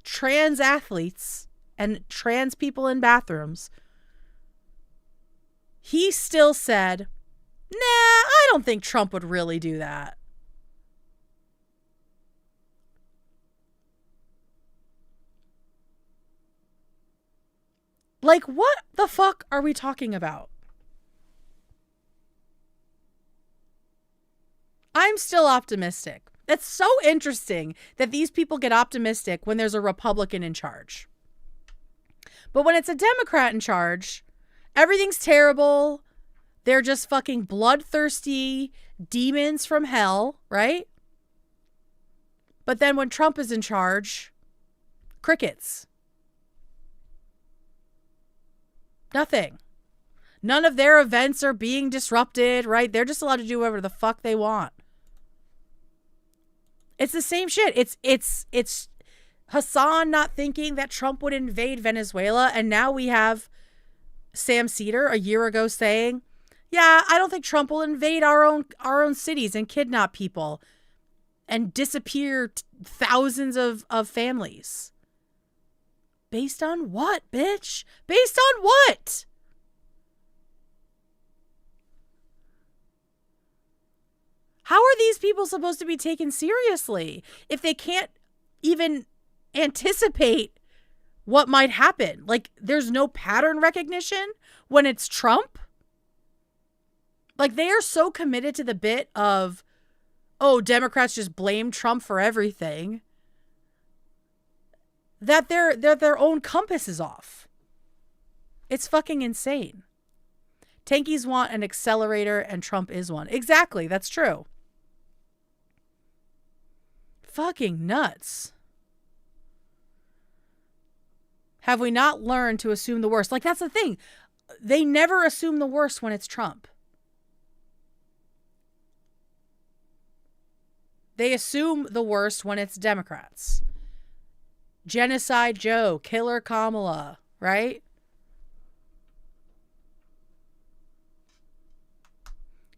trans athletes and trans people in bathrooms, he still said, nah, I don't think Trump would really do that. Like, what the fuck are we talking about? I'm still optimistic. It's so interesting that these people get optimistic when there's a Republican in charge. But when it's a Democrat in charge, everything's terrible. They're just fucking bloodthirsty demons from hell, right? But then when Trump is in charge, crickets. Nothing. None of their events are being disrupted, right? They're just allowed to do whatever the fuck they want. It's the same shit. It's Hasan not thinking that Trump would invade Venezuela, and now we have Sam Seder a year ago saying, yeah, I don't think Trump will invade our own cities and kidnap people and disappear thousands of families. Based on what, bitch? Based on what? How are these people supposed to be taken seriously if they can't even anticipate what might happen? Like, there's no pattern recognition when it's Trump? Like, they are so committed to the bit of, oh, Democrats just blame Trump for everything, that their own compass is off. It's fucking insane. Tankies want an accelerator and Trump is one. Exactly, that's true. Fucking nuts. Have we not learned to assume the worst? Like, that's the thing. They never assume the worst when it's Trump. They assume the worst when it's Democrats. Genocide Joe, Killer Kamala, right?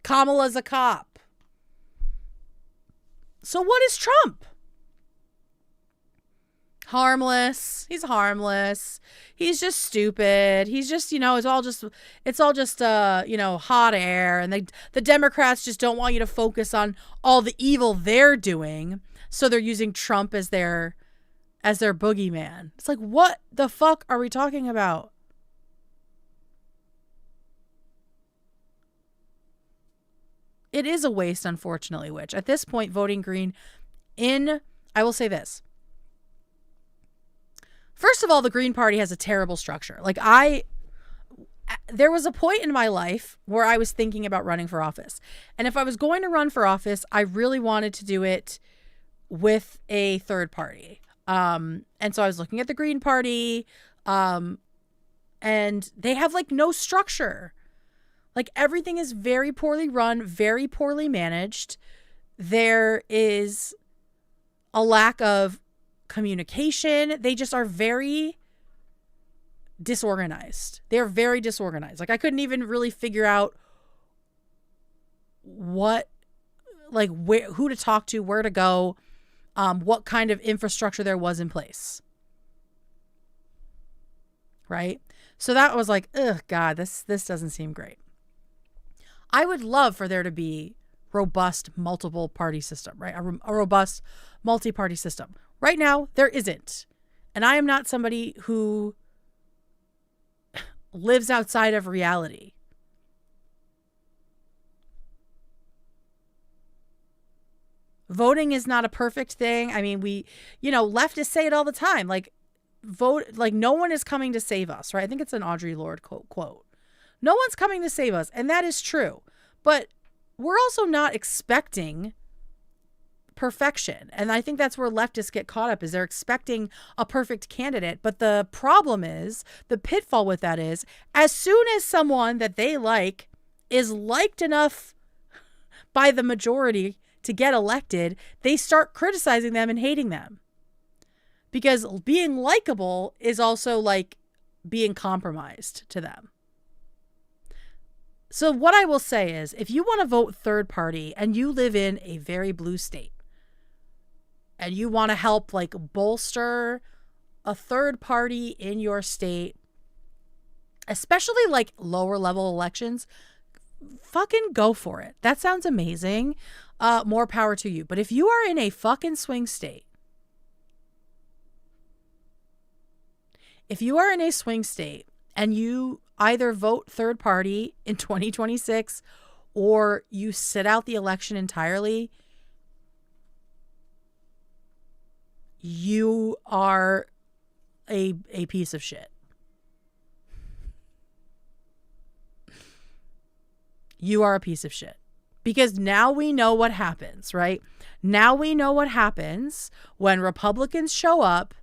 Kamala's a cop. So what is Trump? Harmless. He's harmless. He's just stupid. He's just, it's all just hot air. And the Democrats just don't want you to focus on all the evil they're doing. So they're using Trump as their boogeyman. It's like, what the fuck are we talking about? It is a waste, unfortunately, which at this point, voting green I will say this. First of all, the Green Party has a terrible structure. Like, there was a point in my life where I was thinking about running for office. And if I was going to run for office, I really wanted to do it with a third party. And so I was looking at the Green Party, and they have like no structure. Like, everything is very poorly run, very poorly managed. There is a lack of communication. They just are very disorganized. They're very disorganized. Like, I couldn't even really figure out who to talk to, where to go, what kind of infrastructure there was in place. Right? So that was like, ugh, God, this doesn't seem great. I would love for there to be robust multiple party system, right? A robust multi-party system. Right now, there isn't. And I am not somebody who lives outside of reality. Voting is not a perfect thing. I mean, leftists say it all the time. Like, vote, like, no one is coming to save us, right? I think it's an Audre Lorde quote. No one's coming to save us. And that is true. But we're also not expecting perfection. And I think that's where leftists get caught up, is they're expecting a perfect candidate. But the problem is, the pitfall with that is, as soon as someone that they like is liked enough by the majority to get elected, they start criticizing them and hating them. Because being likable is also like being compromised to them. So what I will say is, if you want to vote third party and you live in a very blue state and you want to help like bolster a third party in your state, especially like lower level elections, fucking go for it. That sounds amazing. More power to you. But if you are in a fucking swing state, and you either vote third party in 2026 or you sit out the election entirely, you are a piece of shit. You are a piece of shit. Because now we know what happens, right? Now we know what happens when Republicans show up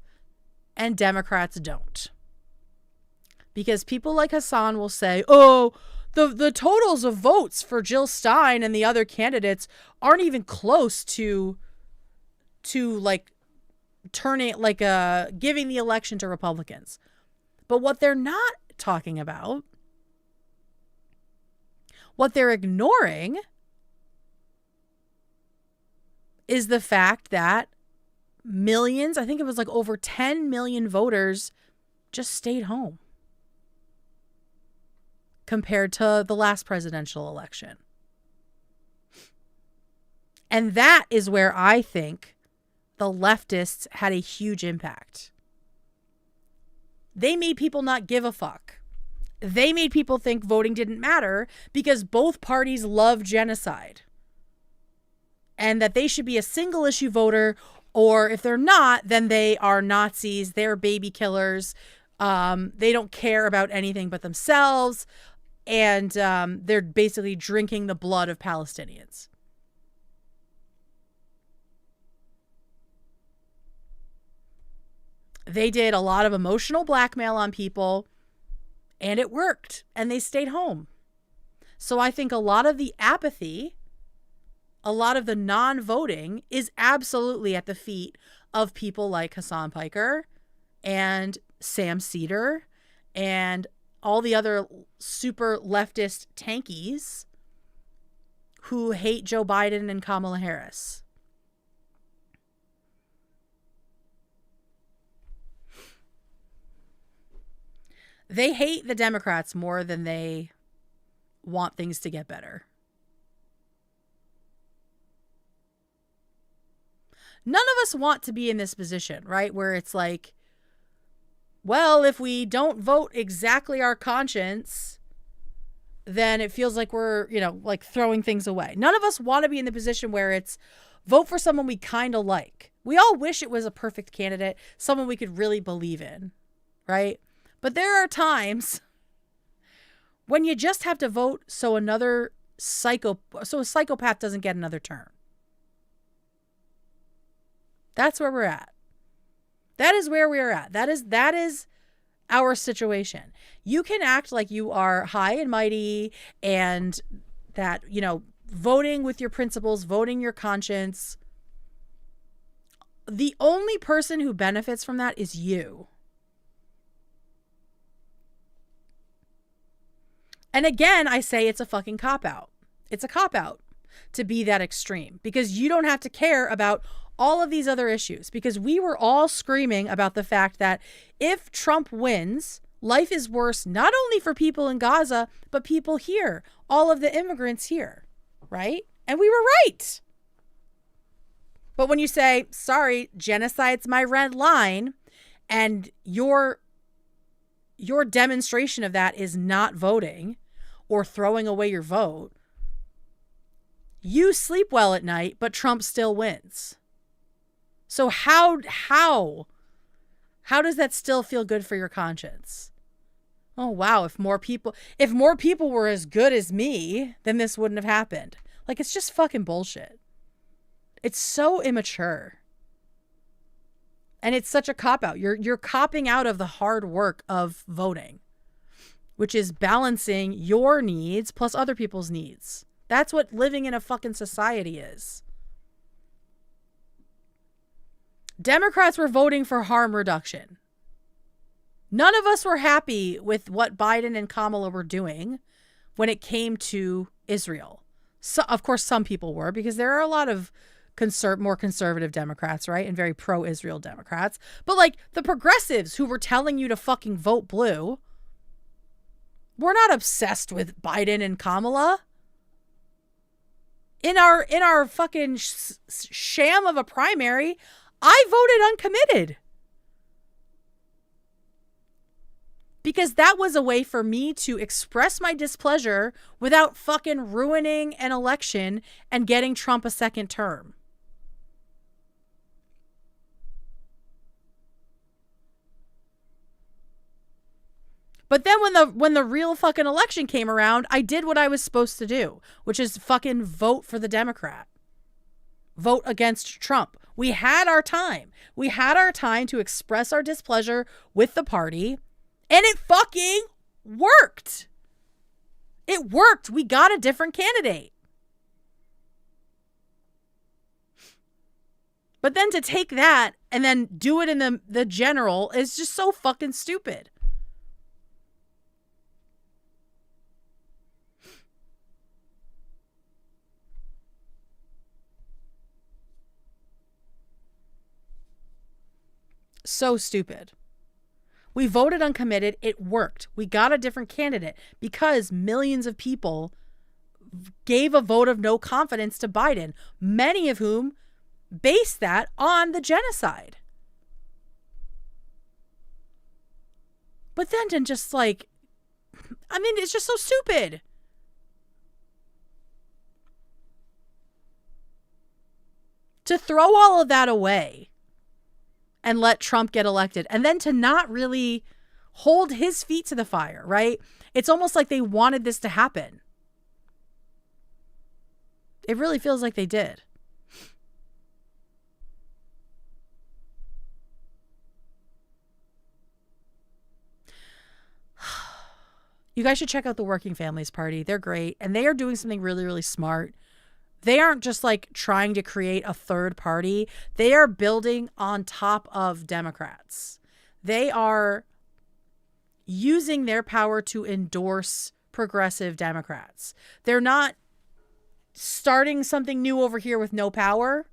and Democrats don't. Because people like Hasan will say, oh, the totals of votes for Jill Stein and the other candidates aren't even close to like turning, like giving the election to Republicans. But what they're not talking about, what they're ignoring, is the fact that millions, I think it was like over 10 million voters just stayed home compared to the last presidential election. And that is where I think the leftists had a huge impact. They made people not give a fuck. They made people think voting didn't matter because both parties love genocide. And that they should be a single issue voter, or if they're not, then they are Nazis, they're baby killers, they don't care about anything but themselves, and they're basically drinking the blood of Palestinians. They did a lot of emotional blackmail on people, and it worked, and they stayed home. So I think a lot of the apathy, a lot of the non-voting is absolutely at the feet of people like Hasan Piker and Sam Seder and all the other super leftist tankies who hate Joe Biden and Kamala Harris. They hate the Democrats more than they want things to get better. None of us want to be in this position, right? Where it's like, well, if we don't vote exactly our conscience, then it feels like we're, like throwing things away. None of us want to be in the position where it's vote for someone we kind of like. We all wish it was a perfect candidate, someone we could really believe in, right? But there are times when you just have to vote so a psychopath doesn't get another turn. That's where we're at. That is where we are at. That is our situation. You can act like you are high and mighty and that, voting with your principles, voting your conscience. The only person who benefits from that is you. And again, I say it's a fucking cop-out. It's a cop-out to be that extreme because you don't have to care about all of these other issues, because we were all screaming about the fact that if Trump wins, life is worse not only for people in Gaza, but people here, all of the immigrants here, right? And we were right. But when you say, sorry, genocide's my red line, and your demonstration of that is not voting or throwing away your vote, you sleep well at night, but Trump still wins. So how does that still feel good for your conscience? Oh, wow. If more people were as good as me, then this wouldn't have happened. Like, it's just fucking bullshit. It's so immature. And it's such a cop-out. You're copping out of the hard work of voting, which is balancing your needs plus other people's needs. That's what living in a fucking society is. Democrats were voting for harm reduction. None of us were happy with what Biden and Kamala were doing when it came to Israel. So, of course, some people were, because there are a lot of more conservative Democrats, right? And very pro-Israel Democrats. But like the progressives who were telling you to fucking vote blue, we're not obsessed with Biden and Kamala. In our fucking sham of a primary, I voted uncommitted. Because that was a way for me to express my displeasure without fucking ruining an election and getting Trump a second term. But then when the real fucking election came around, I did what I was supposed to do, which is fucking vote for the Democrat. Vote against Trump. We had our time. We had our time to express our displeasure with the party, and it fucking worked. It worked. We got a different candidate. But then to take that and then do it in the general is just so fucking stupid. So stupid. We voted uncommitted. It worked. We got a different candidate because millions of people gave a vote of no confidence to Biden, many of whom based that on the genocide. But then to just like, I mean, it's just so stupid. To throw all of that away and let Trump get elected, and then to not really hold his feet to the fire, right? It's almost like they wanted this to happen. It really feels like they did. You guys should check out the Working Families Party. They're great, and they are doing something really, really smart. They aren't just like trying to create a third party. They are building on top of Democrats. They are using their power to endorse progressive Democrats. They're not starting something new over here with no power.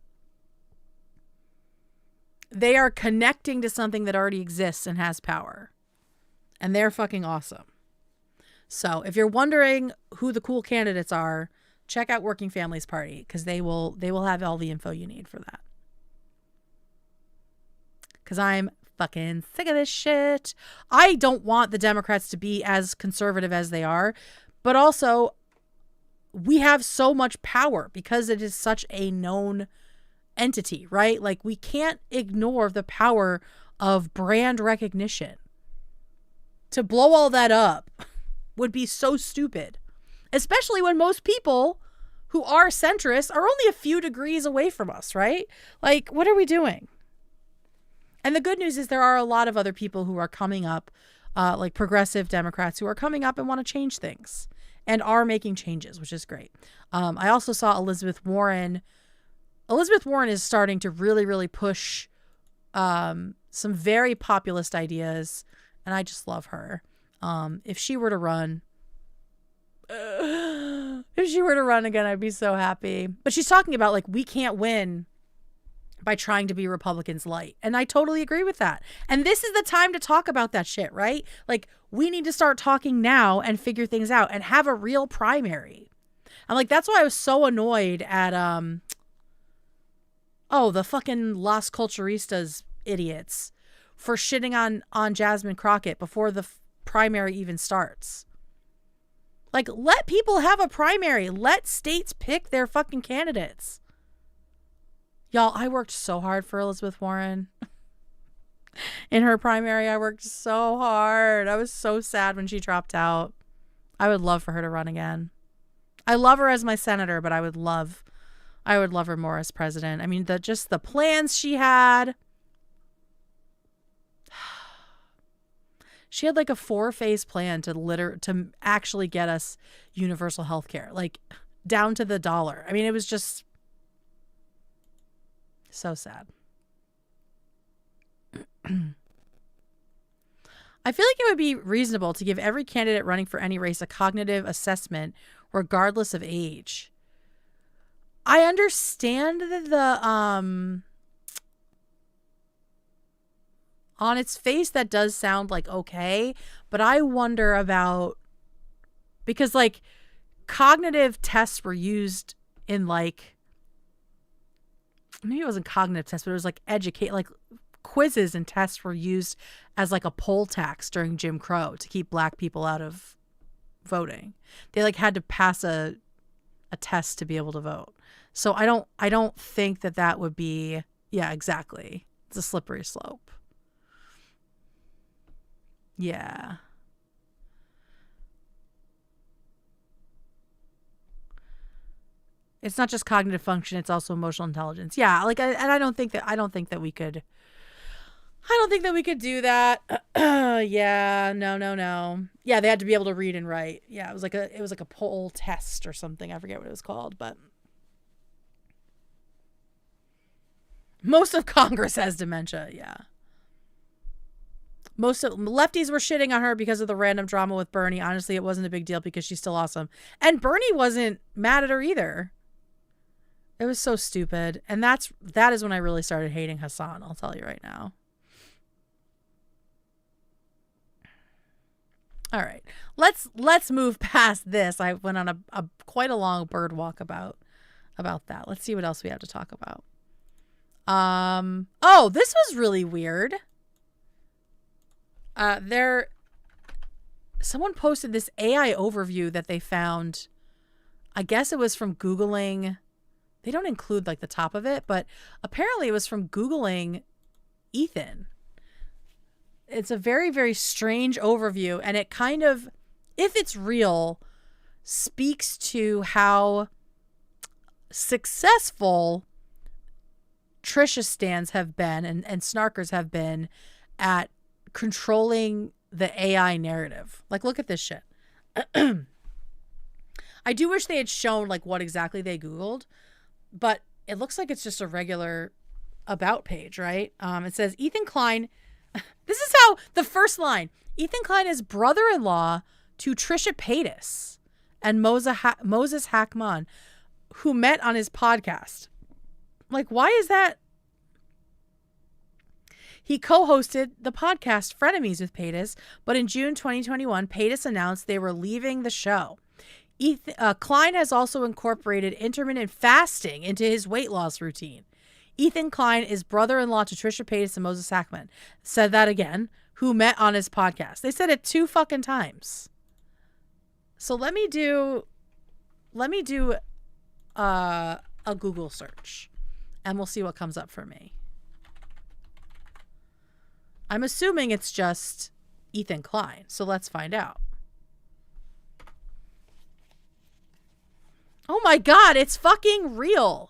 They are connecting to something that already exists and has power. And they're fucking awesome. So if you're wondering who the cool candidates are, check out Working Families Party, because they will have all the info you need for that. Because I'm fucking sick of this shit. I don't want the Democrats to be as conservative as they are, but also we have so much power because it is such a known entity, right? Like, we can't ignore the power of brand recognition. To blow all that up would be so stupid. Especially when most people who are centrists are only a few degrees away from us, right? Like, what are we doing? And the good news is there are a lot of other people who are coming up, like progressive Democrats who are coming up and want to change things. and are making changes, which is great. I also saw Elizabeth Warren. Elizabeth Warren is starting to really, really push some very populist ideas, and I just love her. If she were to run, again, I'd be so happy. But she's talking about, like, we can't win by trying to be Republicans light. And I totally agree with that. And this is the time to talk about that shit, right? Like, we need to start talking now and figure things out and have a real primary. I'm like, that's why I was so annoyed at, the fucking Las Culturistas idiots for shitting on Jasmine Crockett before the primary even starts. Like, let people have a primary. Let states pick their fucking candidates. Y'all, I worked so hard for Elizabeth Warren. In her primary, I worked so hard. I was so sad when she dropped out. I would love for her to run again. I love her as my senator, but I would love her more as president. I mean, the plans she had. She had like a 4-phase plan to actually get us universal health care, like down to the dollar. I mean, it was just so sad. I feel like it would be reasonable to give every candidate running for any race a cognitive assessment regardless of age. I understand the on its face that does sound like okay, but I wonder about, because like cognitive tests were used in like, maybe it wasn't cognitive tests, but it was like like quizzes and tests were used as like a poll tax during Jim Crow to keep black people out of voting. They like had to pass a test to be able to vote. So I don't think that would be, yeah, exactly. It's a slippery slope. Yeah. It's not just cognitive function, it's also emotional intelligence. Yeah, like I don't think that we could do that. Yeah, no. Yeah, they had to be able to read and write. Yeah, it was like a poll test or something. I forget what it was called, but most of Congress has dementia, yeah. Most of lefties were shitting on her because of the random drama with Bernie. Honestly, it wasn't a big deal because she's still awesome. And Bernie wasn't mad at her either. It was so stupid. And that is when I really started hating Hasan, I'll tell you right now. All right. Let's move past this. I went on a quite a long bird walk about that. Let's see what else we have to talk about. This was really weird. Someone posted this AI overview that they found. I guess it was from Googling. They don't include like the top of it, but apparently it was from Googling Ethan. It's a very, very strange overview, and it kind of, if it's real, speaks to how successful Trisha stans have been and snarkers have been at controlling the AI narrative. Like, look at this shit. I do wish they had shown like what exactly they Googled, but it looks like it's just a regular about page, right? It says Ethan Klein. This is how the first line. Ethan Klein is brother-in-law to Trisha Paytas and Moses Hackman, who met on his podcast. Like, why is that? He co-hosted the podcast Frenemies with Paytas, but in June 2021, Paytas announced they were leaving the show. Klein has also incorporated intermittent fasting into his weight loss routine. Ethan Klein is brother-in-law to Trisha Paytas and Moses Hackman. Said that again, who met on his podcast. They said it 2 fucking times. So let me do a Google search, and we'll see what comes up for me. I'm assuming it's just Ethan Klein, so let's find out. Oh my God, it's fucking real.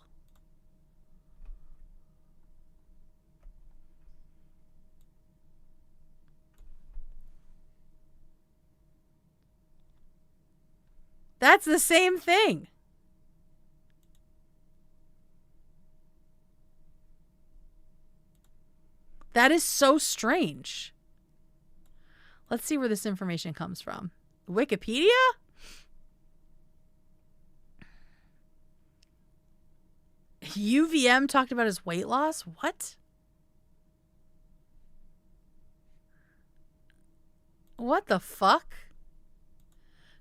That's the same thing. That is so strange. Let's see where this information comes from. Wikipedia? UVM talked about his weight loss? What? What the fuck?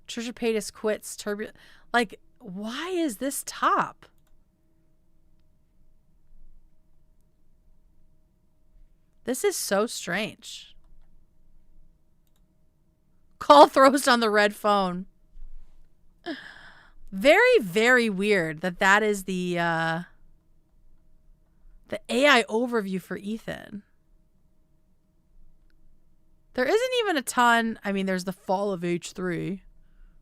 Trisha Paytas quits turbulent. Like, why is this top? This is so strange. Call throws on the red phone. Very, very weird that is the AI overview for Ethan. There isn't even a ton. I mean, there's the fall of H3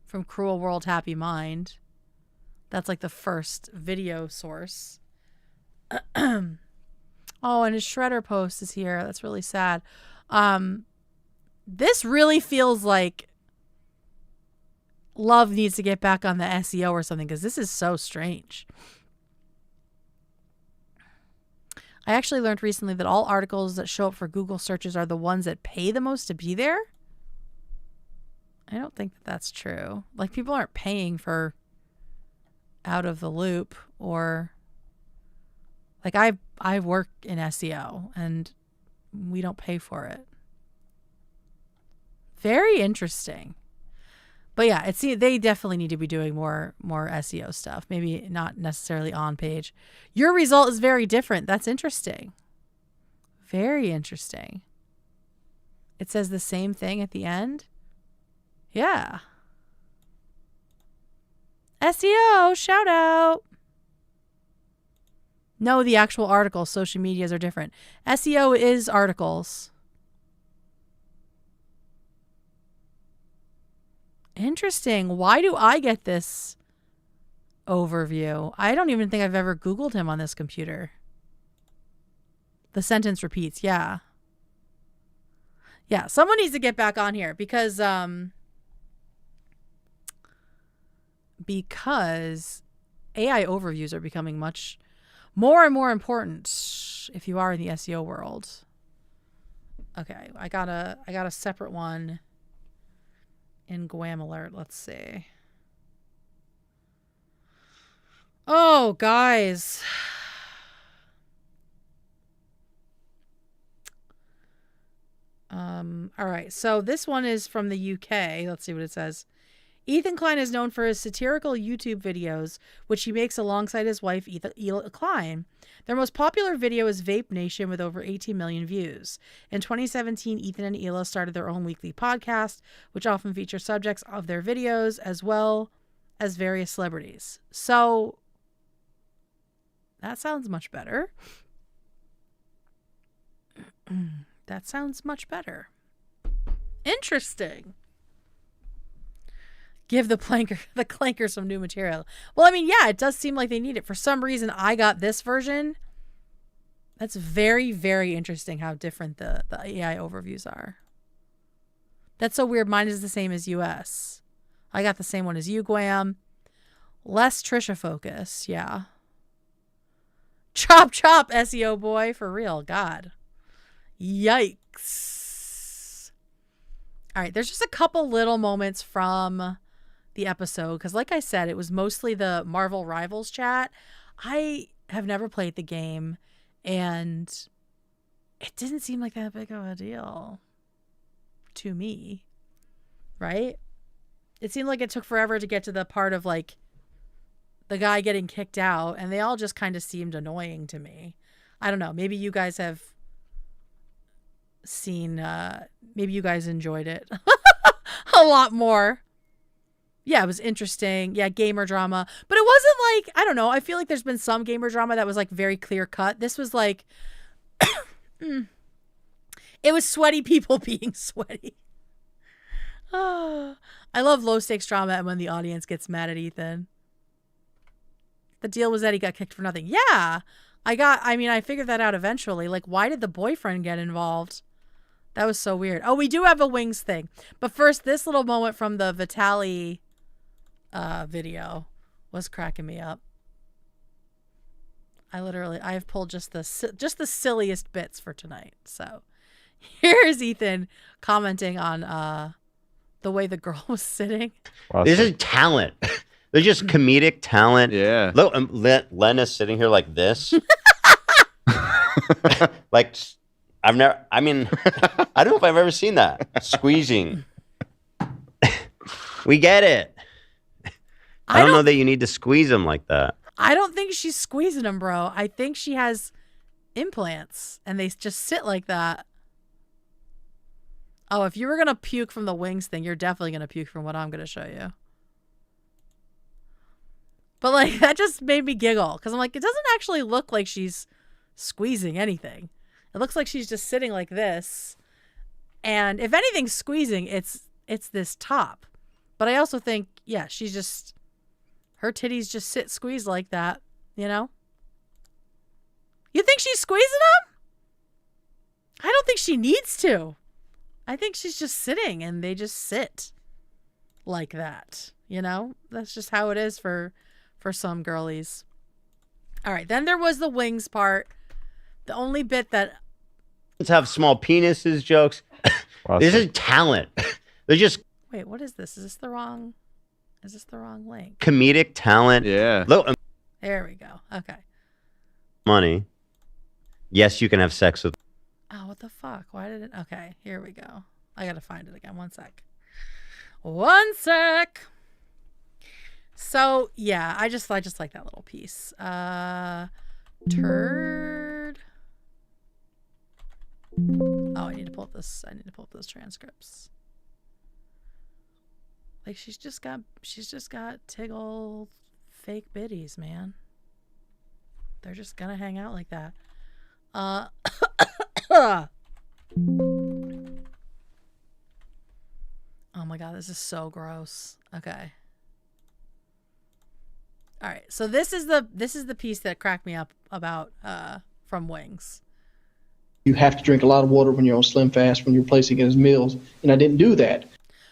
from Cruel World Happy Mind. That's like the first video source. Oh, and his Shredder post is here. That's really sad. This really feels like Love needs to get back on the SEO or something, because this is so strange. I actually learned recently that all articles that show up for Google searches are the ones that pay the most to be there. I don't think that that's true. Like, people aren't paying for Out of the Loop, or like I work in SEO and we don't pay for it. Very interesting. But yeah, they definitely need to be doing more SEO stuff. Maybe not necessarily on page. Your result is very different. That's interesting. Very interesting. It says the same thing at the end. Yeah. SEO, shout out. No, the actual articles, social medias are different. SEO is articles. Interesting. Why do I get this overview? I don't even think I've ever Googled him on this computer. The sentence repeats. Yeah. Yeah. Someone needs to get back on here because AI overviews are becoming much more and more important if you are in the SEO world. Okay. I got a separate one in Guam Alert. Let's see. Oh, guys. All right. So this one is from the UK. Let's see what it says. Ethan Klein is known for his satirical YouTube videos, which he makes alongside his wife, Klein. Their most popular video is Vape Nation, with over 18 million views. In 2017, Ethan and Hila started their own weekly podcast, which often features subjects of their videos as well as various celebrities. So that sounds much better. That sounds much better. Interesting. Give the clanker some new material. Well, I mean, yeah, it does seem like they need it. For some reason, I got this version. That's very, very interesting how different the AI overviews are. That's so weird. Mine is the same as US. I got the same one as you, Guam. Less Trisha focus. Yeah. Chop, chop, SEO boy. For real. God. Yikes. All right. There's just a couple little moments from the episode, because like I said, it was mostly the Marvel Rivals chat. I have never played the game, and it didn't seem like that big of a deal to me, right? It seemed like it took forever to get to the part of like the guy getting kicked out, and they all just kind of seemed annoying to me. I don't know, maybe you guys have seen maybe you guys enjoyed it a lot more. Yeah, it was interesting. Yeah, gamer drama. But it wasn't like, I don't know, I feel like there's been some gamer drama that was like very clear cut. This was like, it was sweaty people being sweaty. I love low stakes drama and when the audience gets mad at Ethan. The deal was that he got kicked for nothing. Yeah, I figured that out eventually. Like, why did the boyfriend get involved? That was so weird. Oh, we do have a wings thing. But first, this little moment from the Vitaly video was cracking me up. I have pulled just the silliest bits for tonight. So here's Ethan commenting on the way the girl was sitting. Wow, this is talent. They're just comedic talent. Yeah. Look, Lena's sitting here like this. Like, I don't know if I've ever seen that. Squeezing. We get it. I don't know that you need to squeeze them like that. I don't think she's squeezing them, bro. I think she has implants and they just sit like that. Oh, if you were going to puke from the wings thing, you're definitely going to puke from what I'm going to show you. But like, that just made me giggle because I'm like, it doesn't actually look like she's squeezing anything. It looks like she's just sitting like this. And if anything's squeezing, it's this top. But I also think, yeah, she's just, her titties just sit squeezed like that, you know? You think she's squeezing them? I don't think she needs to. I think she's just sitting and they just sit like that, you know? That's just how it is for some girlies. All right, then there was the wings part. The only bit that... Let's have small penises jokes. Awesome. This is talent. They're just... Wait, what is this? Is this the wrong link? Comedic talent. Yeah. Look, there we go. Okay. Money. Yes, you can have sex with... Oh, what the fuck? Why did it... Okay, here we go. I gotta find it again. One sec. So, yeah, I just like that little piece. Turd. Oh, I need to pull up those transcripts. Like, she's just got tiggle fake biddies, man. They're just gonna hang out like that. Oh my god, this is so gross. Okay. All right. So this is the piece that cracked me up about from Wings. You have to drink a lot of water when you're on Slim Fast when you're placing it as meals, and I didn't do that.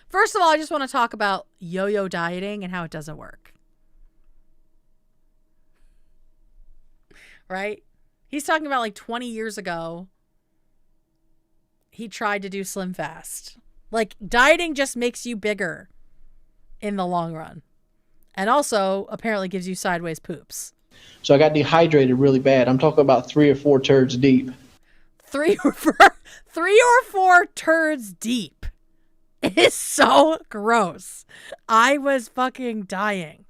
First of all, I just want to talk about yo-yo dieting and how it doesn't work. Right? He's talking about like 20 years ago, he tried to do Slim Fast. Like, dieting just makes you bigger in the long run. And also, apparently gives you sideways poops. So I got dehydrated really bad. I'm talking about 3 or 4 turds deep. 3 or 4 turds deep. It is so gross. I was fucking dying.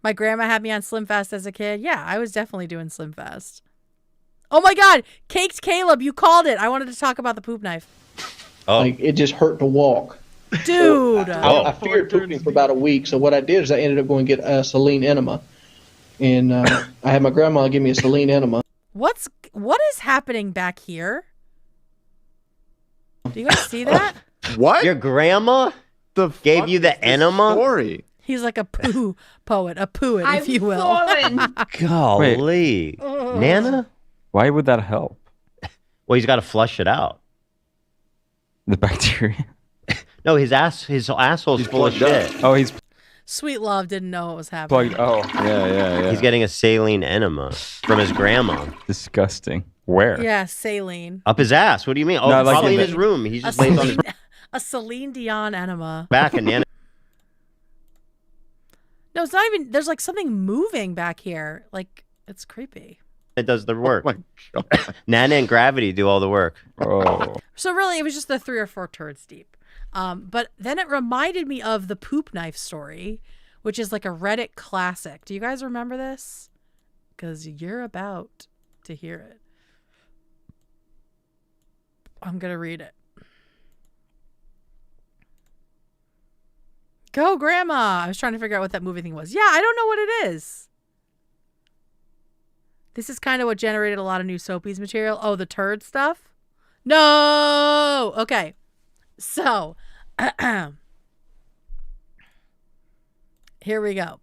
My grandma had me on Slim Fast as a kid. Yeah, I was definitely doing Slim Fast. Oh my God. Caked Caleb, you called it. I wanted to talk about the poop knife. Oh. Like, it just hurt to walk. Dude. So I feared pooping for about a week. So what I did is I ended up going to get a saline enema. And I had my grandma give me a saline enema. What is happening back here? Do you guys see that? What? Your grandma gave you the enema? Story? He's like a poo poet, a pooet, if you will. Golly. Nana? Why would that help? Well, he's got to flush it out. The bacteria? No, his asshole's full of shit. Oh, he's Sweet Love didn't know what was happening. plugged. Oh, Yeah. He's getting a saline enema from his grandma. disgusting. Where? Yeah, saline. Up his ass. What do you mean? Oh, No, like probably in in his room. He's A just lays on his Celine Dion enema. back and Nana. No, it's not even. There's like something moving back here. Like, it's creepy. It does the work. Oh my God. Nana and Gravity do all the work. Oh. So really, it was just the 3 or 4 turds deep. But then it reminded me of the poop knife story, which is like a Reddit classic. Do you guys remember this? Because you're about to hear it. I'm going to read it. Go, Grandma. I was trying to figure out what that movie thing was. Yeah, I don't know what it is. This is kind of what generated a lot of new Soapies material. Oh, the turd stuff? No! Okay. So, here we go.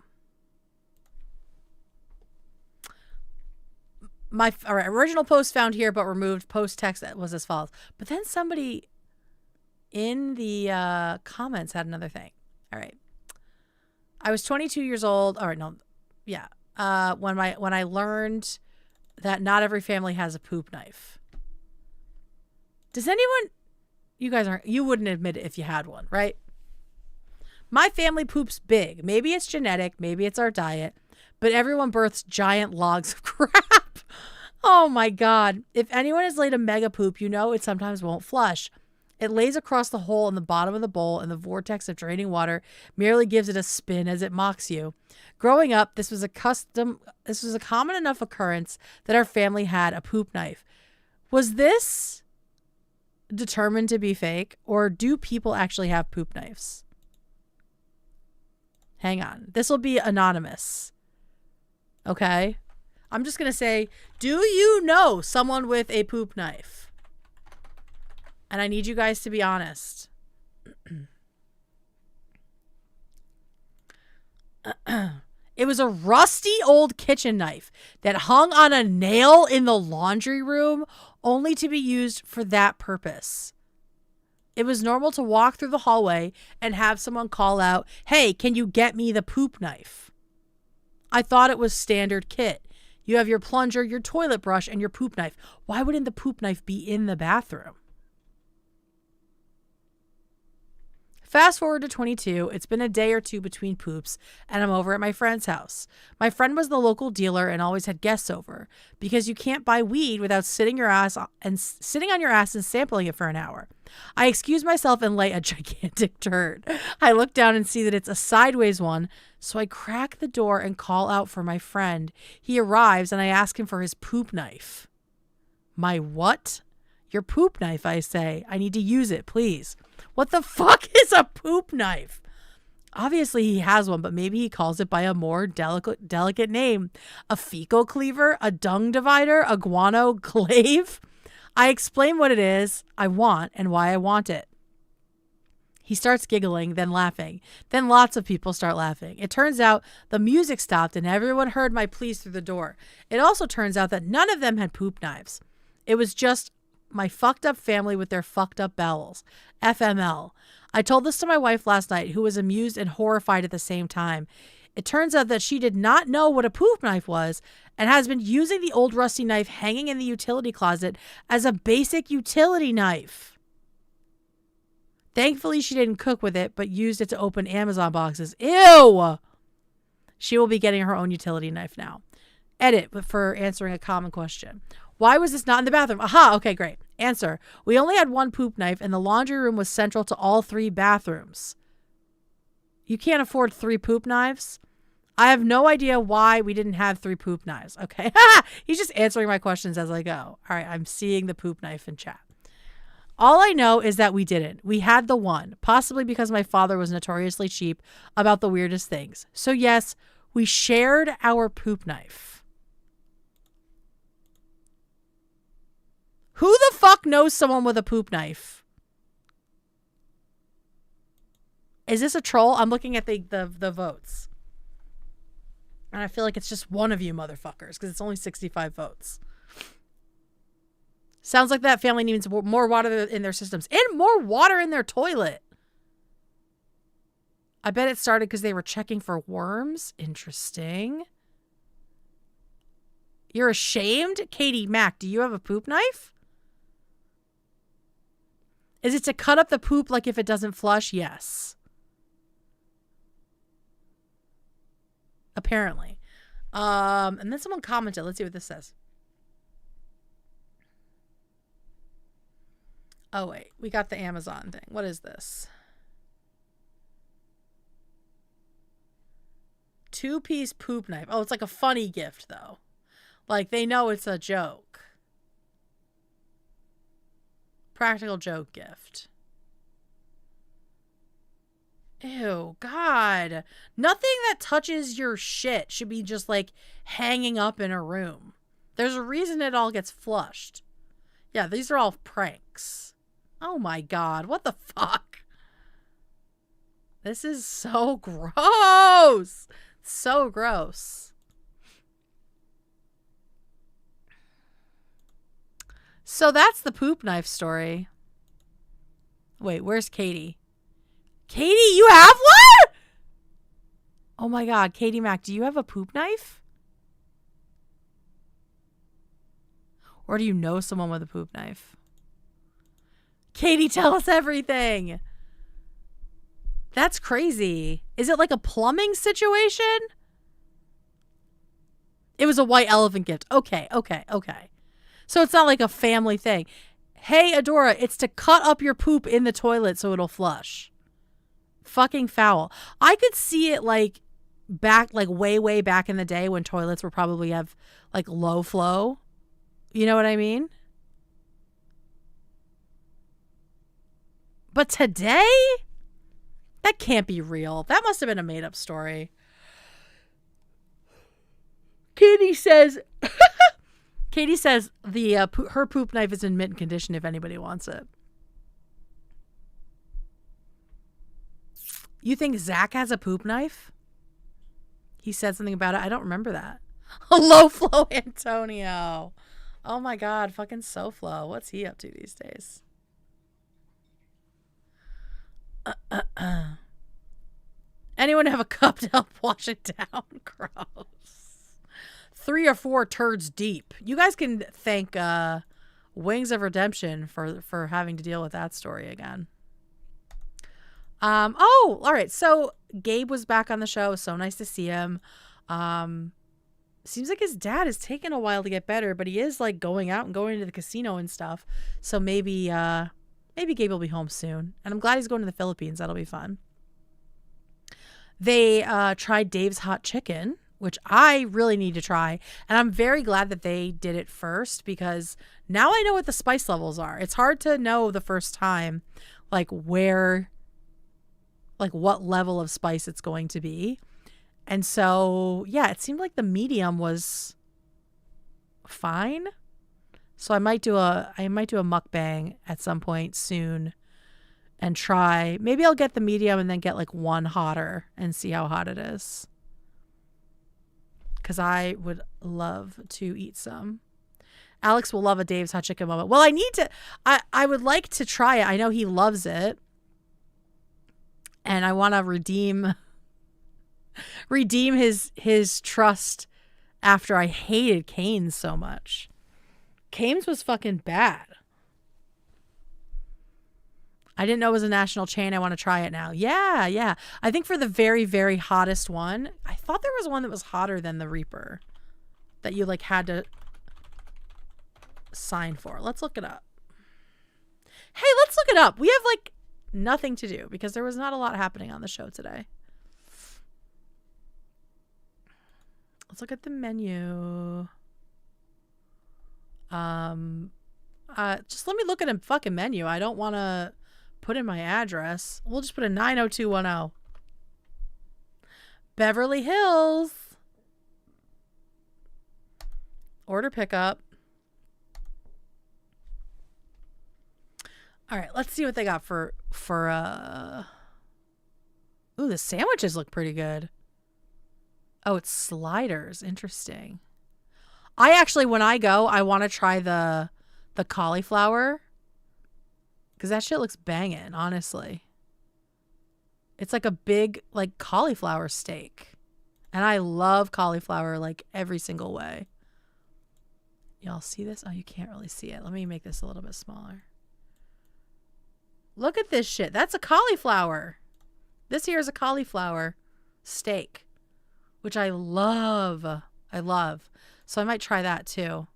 All right, original post found here but removed. Post text was as follows. But then somebody in the comments had another thing. All right. I was 22 years old. All right, no, yeah. When I learned that not every family has a poop knife. Does anyone? You wouldn't admit it if you had one, right? My family poops big. Maybe it's genetic. Maybe it's our diet. But everyone births giant logs of crap. Oh my God. If anyone has laid a mega poop, you know it sometimes won't flush. It lays across the hole in the bottom of the bowl, and the vortex of draining water merely gives it a spin as it mocks you. Growing up, this was a common enough occurrence that our family had a poop knife. Was this determined to be fake, or do people actually have poop knives? Hang on. This will be anonymous. Okay? I'm just going to say, do you know someone with a poop knife? And I need you guys to be honest. It was a rusty old kitchen knife that hung on a nail in the laundry room, only to be used for that purpose. It was normal to walk through the hallway and have someone call out, "Hey, can you get me the poop knife?" I thought it was standard kit. You have your plunger, your toilet brush, and your poop knife. Why wouldn't the poop knife be in the bathroom? Fast forward to 22, it's been a day or two between poops, and I'm over at my friend's house. My friend was the local dealer and always had guests over, because you can't buy weed without sitting on your ass and sampling it for an hour. I excuse myself and lay a gigantic turd. I look down and see that it's a sideways one, so I crack the door and call out for my friend. He arrives and I ask him for his poop knife. My what? Your poop knife, I say. I need to use it, please. What the fuck is a poop knife? Obviously he has one, but maybe he calls it by a more delicate name. A fecal cleaver, a dung divider, a guano glaive. I explain what it is I want and why I want it. He starts giggling, then laughing. Then lots of people start laughing. It turns out the music stopped and everyone heard my pleas through the door. It also turns out that none of them had poop knives. It was just my fucked up family with their fucked up bowels. FML. I told this to my wife last night, who was amused and horrified at the same time. It turns out that she did not know what a poop knife was and has been using the old rusty knife hanging in the utility closet as a basic utility knife. Thankfully, she didn't cook with it, but used it to open Amazon boxes. Ew! She will be getting her own utility knife now. Edit, but for answering a common question. Why was this not in the bathroom? Aha, okay, great. Answer. We only had one poop knife and the laundry room was central to all 3 bathrooms. You can't afford 3 poop knives? I have no idea why we didn't have 3 poop knives. Okay. He's just answering my questions as I go. All right. I'm seeing the poop knife in chat. All I know is that we didn't. We had the one, possibly because my father was notoriously cheap about the weirdest things. So yes, we shared our poop knife. Who the fuck knows someone with a poop knife? Is this a troll? I'm looking at the votes. And I feel like it's just one of you motherfuckers because it's only 65 votes. Sounds like that family needs more water in their systems and more water in their toilet. I bet it started because they were checking for worms. Interesting. You're ashamed? Katie, Mac, do you have a poop knife? Is it to cut up the poop like if it doesn't flush? Yes. Apparently. And then someone commented. Let's see what this says. Oh, wait. We got the Amazon thing. What is this? 2-piece poop knife. Oh, it's like a funny gift, though. Like, they know it's a joke. Practical joke gift. Ew, God. Nothing that touches your shit should be just like hanging up in a room. There's a reason it all gets flushed. Yeah, these are all pranks. Oh my God, what the fuck? This is so gross. So gross. So that's the poop knife story. Wait, where's Katie? Katie, you have one? Oh my God, Katie Mack, do you have a poop knife? Or do you know someone with a poop knife? Katie, tell us everything. That's crazy. Is it like a plumbing situation? It was a white elephant gift. Okay. So it's not like a family thing. Hey, Adora, it's to cut up your poop in the toilet so it'll flush. Fucking foul. I could see it like back, like way back in the day when toilets were probably have like low flow. You know what I mean? But today? That can't be real. That must have been a made up story. Katie says her poop knife is in mint condition if anybody wants it. You think Zach has a poop knife? He said something about it. I don't remember that. Low flow Antonio. Oh my God, fucking SoFlo. What's he up to these days? Anyone have a cup to help wash it down? Gross. 3 or 4 turds deep. You guys can thank Wings of Redemption for having to deal with that story again. All right. So Gabe was back on the show. It was so nice to see him. Seems like his dad is taking a while to get better, but he is like going out and going to the casino and stuff. So maybe Gabe will be home soon. And I'm glad he's going to the Philippines. That'll be fun. They tried Dave's hot chicken, which I really need to try. And I'm very glad that they did it first because now I know what the spice levels are. It's hard to know the first time, like what level of spice it's going to be. And so, yeah, it seemed like the medium was fine. So I might do a mukbang at some point soon and try. Maybe I'll get the medium and then get like one hotter and see how hot it is. Because I would love to eat some. Alex will love a Dave's hot chicken moment. Well, I would like to try it. I know he loves it. And I want to redeem his trust after I hated Cane's so much. Cane's was fucking bad. I didn't know it was a national chain. I want to try it now. Yeah. I think for the very, very hottest one, I thought there was one that was hotter than the Reaper that you like had to sign for. Let's look it up. Hey, let's look it up. We have like nothing to do because there was not a lot happening on the show today. Let's look at the menu. Just let me look at a fucking menu. I don't want to put in my address. We'll just put a 90210. Beverly Hills. Order pickup. All right, let's see what they got for Ooh, the sandwiches look pretty good. Oh, it's sliders. Interesting. I actually, when I go, I want to try the cauliflower. Because that shit looks banging, honestly. It's like a big, like, cauliflower steak. And I love cauliflower, like, every single way. Y'all see this? Oh, you can't really see it. Let me make this a little bit smaller. Look at this shit. That's a cauliflower. This here is a cauliflower steak, which I love. I love. So I might try that too.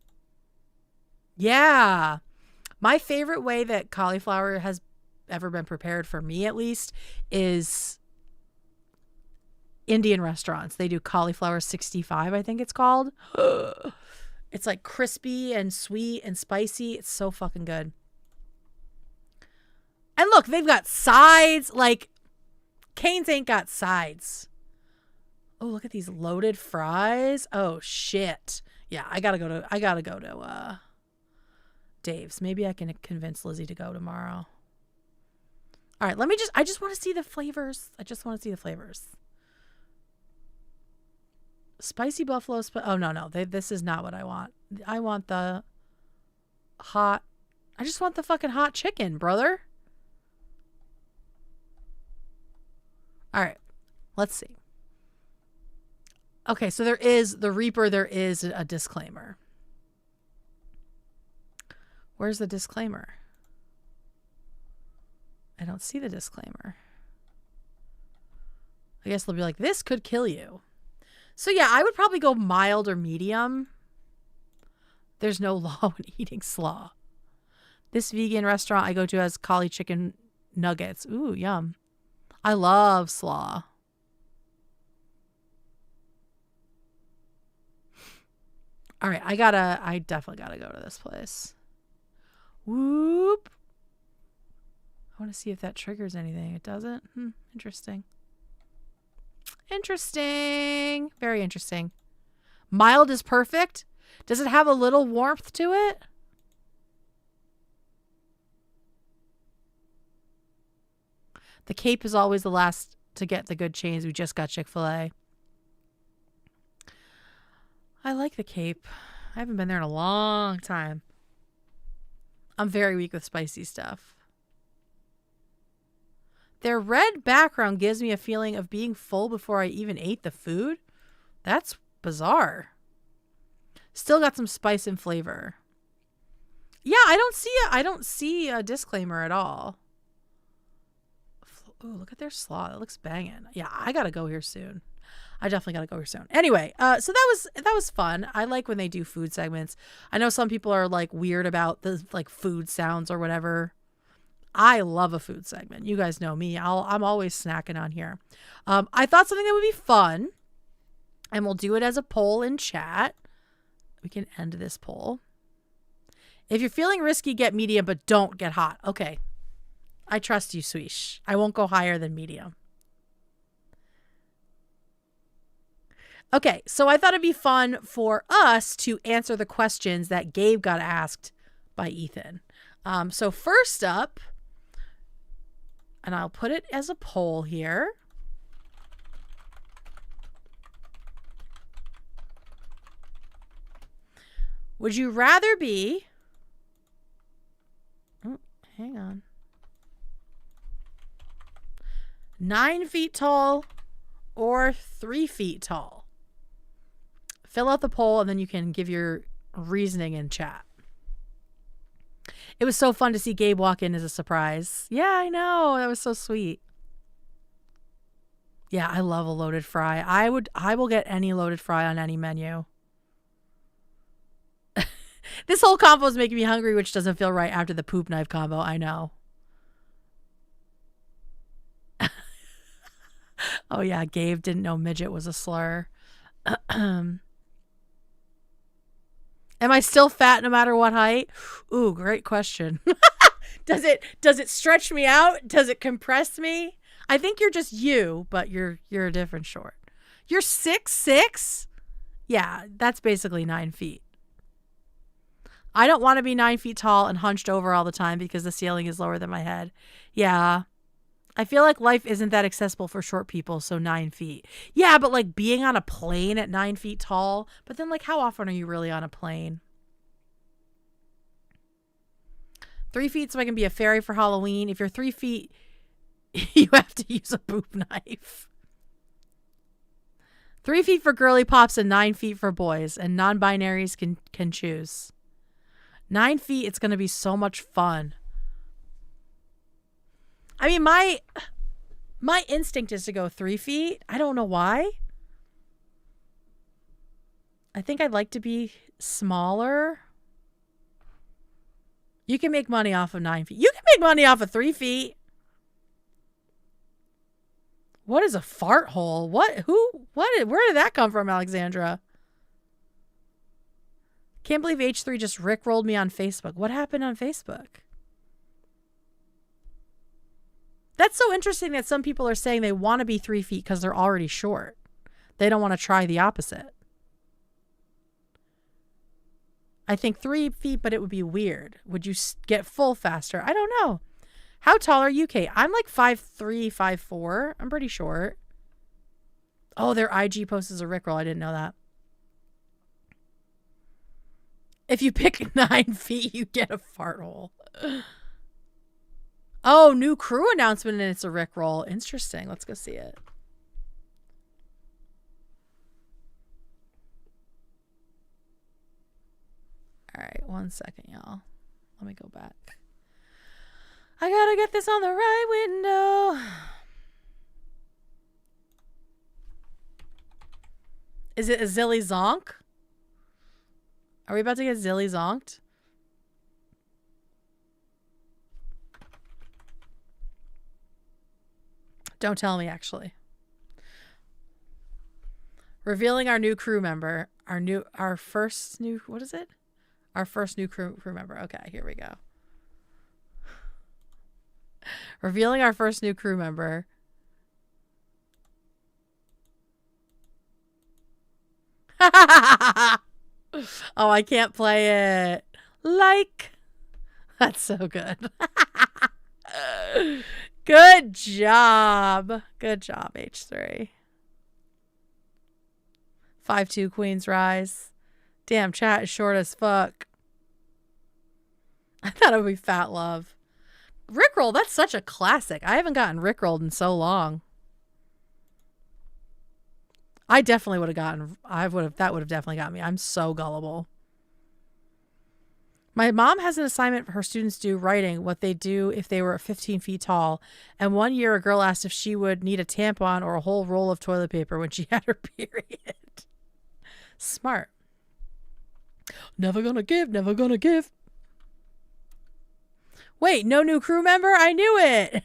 Yeah. My favorite way that cauliflower has ever been prepared, for me at least, is Indian restaurants. They do cauliflower 65, I think it's called. It's like crispy and sweet and spicy. It's so fucking good. And look, they've got sides. Like, Cane's ain't got sides. Oh, look at these loaded fries. Oh shit. Yeah, I gotta go to Dave's. Maybe I can convince Lizzie to go tomorrow. All right, I just want to see the flavors. Spicy buffalo. Oh, no. This is not what I want. I want the hot. I just want the fucking hot chicken, brother. All right, let's see. Okay, so there is the Reaper. There is a disclaimer. Where's the disclaimer? I don't see the disclaimer. I guess they'll be like, this could kill you. So yeah, I would probably go mild or medium. There's no law when eating slaw. This vegan restaurant I go to has cauli chicken nuggets. Ooh, yum. I love slaw. All right, I definitely gotta go to this place. Whoop. I want to see if that triggers anything. It doesn't? Interesting. Interesting. Very interesting. Mild is perfect. Does it have a little warmth to it? The Cape is always the last to get the good chains. We just got Chick-fil-A. I like the Cape. I haven't been there in a long time. I'm very weak with spicy stuff. Their red background gives me a feeling of being full before I even ate the food. That's bizarre. Still got some spice and flavor. Yeah, I don't see a disclaimer at all. Ooh, look at their slaw. That looks banging. Yeah, I gotta go here soon. I definitely gotta go here soon. Anyway, so that was fun. I like when they do food segments. I know some people are like weird about the like food sounds or whatever. I love a food segment. You guys know me. I'm always snacking on here. I thought something that would be fun, and we'll do it as a poll in chat. We can end this poll. If you're feeling risky, get medium, but don't get hot. Okay. I trust you, Swish. I won't go higher than medium. Okay, so I thought it'd be fun for us to answer the questions that Gabe got asked by Ethan. So first up, and I'll put it as a poll here. Would you rather be... Oh, hang on. 9 feet tall or 3 feet tall? Fill out the poll and then you can give your reasoning in chat. It was so fun to see Gabe walk in as a surprise. Yeah, I know. That was so sweet. Yeah, I love a loaded fry. I will get any loaded fry on any menu. This whole combo is making me hungry, which doesn't feel right after the poop knife combo. I know. Oh yeah, Gabe didn't know midget was a slur. Am I still fat no matter what height? Ooh, great question. Does it stretch me out? Does it compress me? I think you're just you, but you're a different short. You're 6'6"? Yeah, that's basically 9 feet. I don't want to be 9 feet tall and hunched over all the time because the ceiling is lower than my head. Yeah. I feel like life isn't that accessible for short people, so 9 feet. Yeah, but like being on a plane at 9 feet tall, but then like how often are you really on a plane? 3 feet so I can be a fairy for Halloween. If you're 3 feet, you have to use a poop knife. 3 feet for girly pops and 9 feet for boys, and non-binaries can choose. 9 feet, it's going to be so much fun. I mean, my instinct is to go 3 feet. I don't know why. I think I'd like to be smaller. You can make money off of 9 feet. You can make money off of 3 feet. What is a fart hole? Where did that come from, Alexandra? Can't believe H3 just rickrolled me on Facebook. What happened on Facebook? That's so interesting that some people are saying they want to be 3 feet because they're already short. They don't want to try the opposite. I think 3 feet, but it would be weird. Would you get full faster? I don't know. How tall are you, Kate? I'm like 5'3", 5'4". I'm pretty short. Oh, their IG post is a rickroll. I didn't know that. If you pick 9 feet, you get a fart hole. Oh, new crew announcement and it's a rickroll. Interesting. Let's go see it. All right, 1 second, y'all. Let me go back. I gotta get this on the right window. Is it a Zilly Zonk? Are we about to get Zilly Zonked? Don't tell me, actually. Revealing our new crew member. Our first new, what is it? Our first new crew member. Okay, here we go. Revealing our first new crew member. Oh, I can't play it. Like. That's so good. Good job. Good job, H3. 5-2 Queens Rise. Damn, chat is short as fuck. I thought it would be Fat Love. Rickroll, that's such a classic. I haven't gotten Rickrolled in so long. I definitely would have gotten, that would have definitely got me. I'm so gullible. My mom has an assignment for her students to do writing what they do if they were 15 feet tall. And one year a girl asked if she would need a tampon or a whole roll of toilet paper when she had her period. Smart. Never gonna give, never gonna give. Wait, no new crew member? I knew it.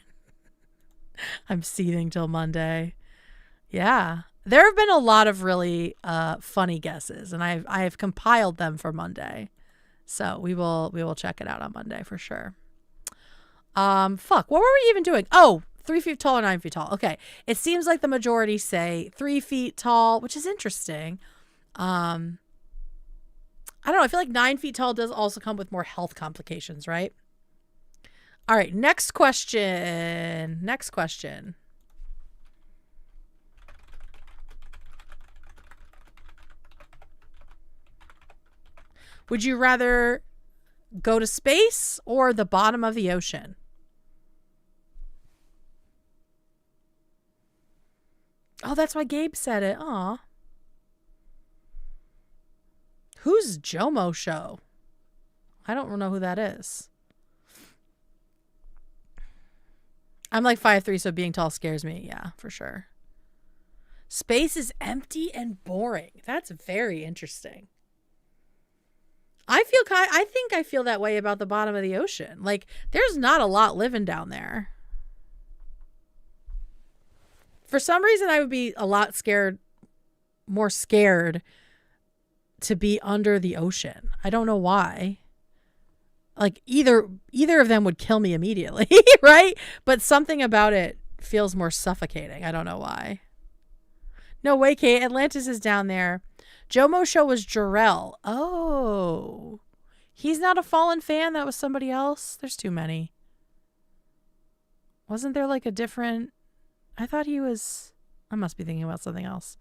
I'm seething till Monday. Yeah. There have been a lot of really funny guesses, and I have compiled them for Monday. So we will check it out on Monday for sure. Fuck, what were we even doing? Oh, 3 feet tall or 9 feet tall. Okay. It seems like the majority say 3 feet tall, which is interesting. I don't know. I feel like 9 feet tall does also come with more health complications, right? All right. Next question. Next question. Would you rather go to space or the bottom of the ocean? Oh, that's why Gabe said it. Aw. Who's Jomo Show? I don't know who that is. I'm like 5'3", so being tall scares me. Yeah, for sure. Space is empty and boring. That's very interesting. I think I feel that way about the bottom of the ocean. Like, there's not a lot living down there. For some reason, I would be a lot more scared to be under the ocean. I don't know why. Like, either of them would kill me immediately, right? But something about it feels more suffocating. I don't know why. No way, Kate. Atlantis is down there. Jomo Show was Jarrell. Oh. He's not a Fallen fan? That was somebody else? There's too many. Wasn't there like a different... I thought he was... I must be thinking about something else.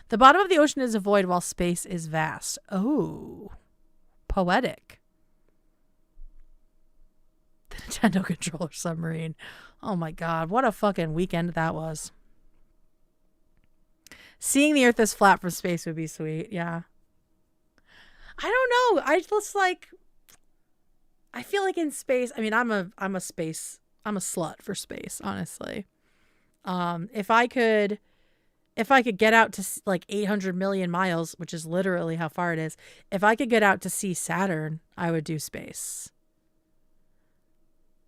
The bottom of the ocean is a void while space is vast. Oh. Poetic. The Nintendo controller submarine. Oh my god. What a fucking weekend that was. Seeing the Earth as flat from space would be sweet. Yeah. I don't know. I just like... I feel like in space... I mean, I'm a slut for space, honestly. If I could get out to like 800 million miles, which is literally how far it is, if I could get out to see Saturn, I would do space.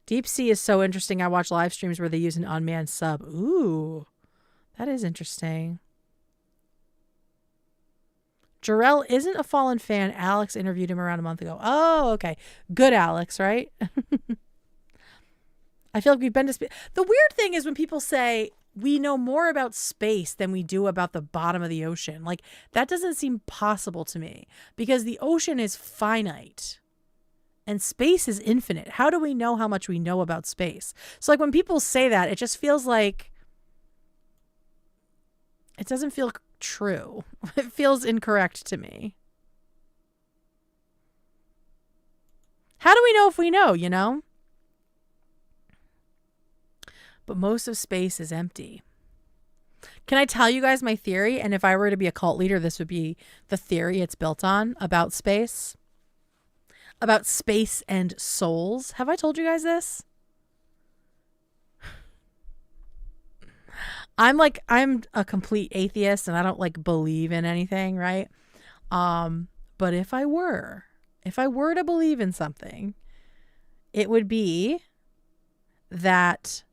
Deep sea is so interesting. I watch live streams where they use an unmanned sub. Ooh, that is interesting. Jarrell isn't a Fallen fan. Alex interviewed him around a month ago. Oh, okay. Good Alex, right? I feel like we've been to space. The weird thing is when people say we know more about space than we do about the bottom of the ocean. Like, that doesn't seem possible to me because the ocean is finite and space is infinite. How do we know how much we know about space? So, like, when people say that, it just feels like it doesn't feel true. It feels incorrect to me. How do we know if we know, you know? But most of space is empty. Can I tell you guys my theory? And if I were to be a cult leader, this would be the theory it's built on about space. About space and souls. Have I told you guys this? I'm a complete atheist and I don't like believe in anything, right? But if I were to believe in something, it would be that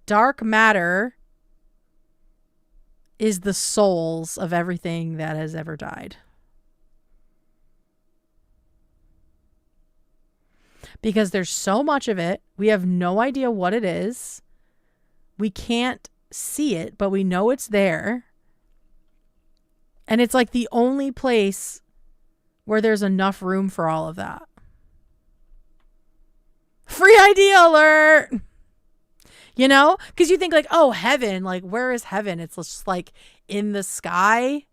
dark matter is the souls of everything that has ever died. Because there's so much of it, we have no idea what it is. We can't see it, but we know it's there. And it's like the only place where there's enough room for all of that. Free idea alert! You know? Because you think like, oh, heaven, like where is heaven? It's just like in the sky.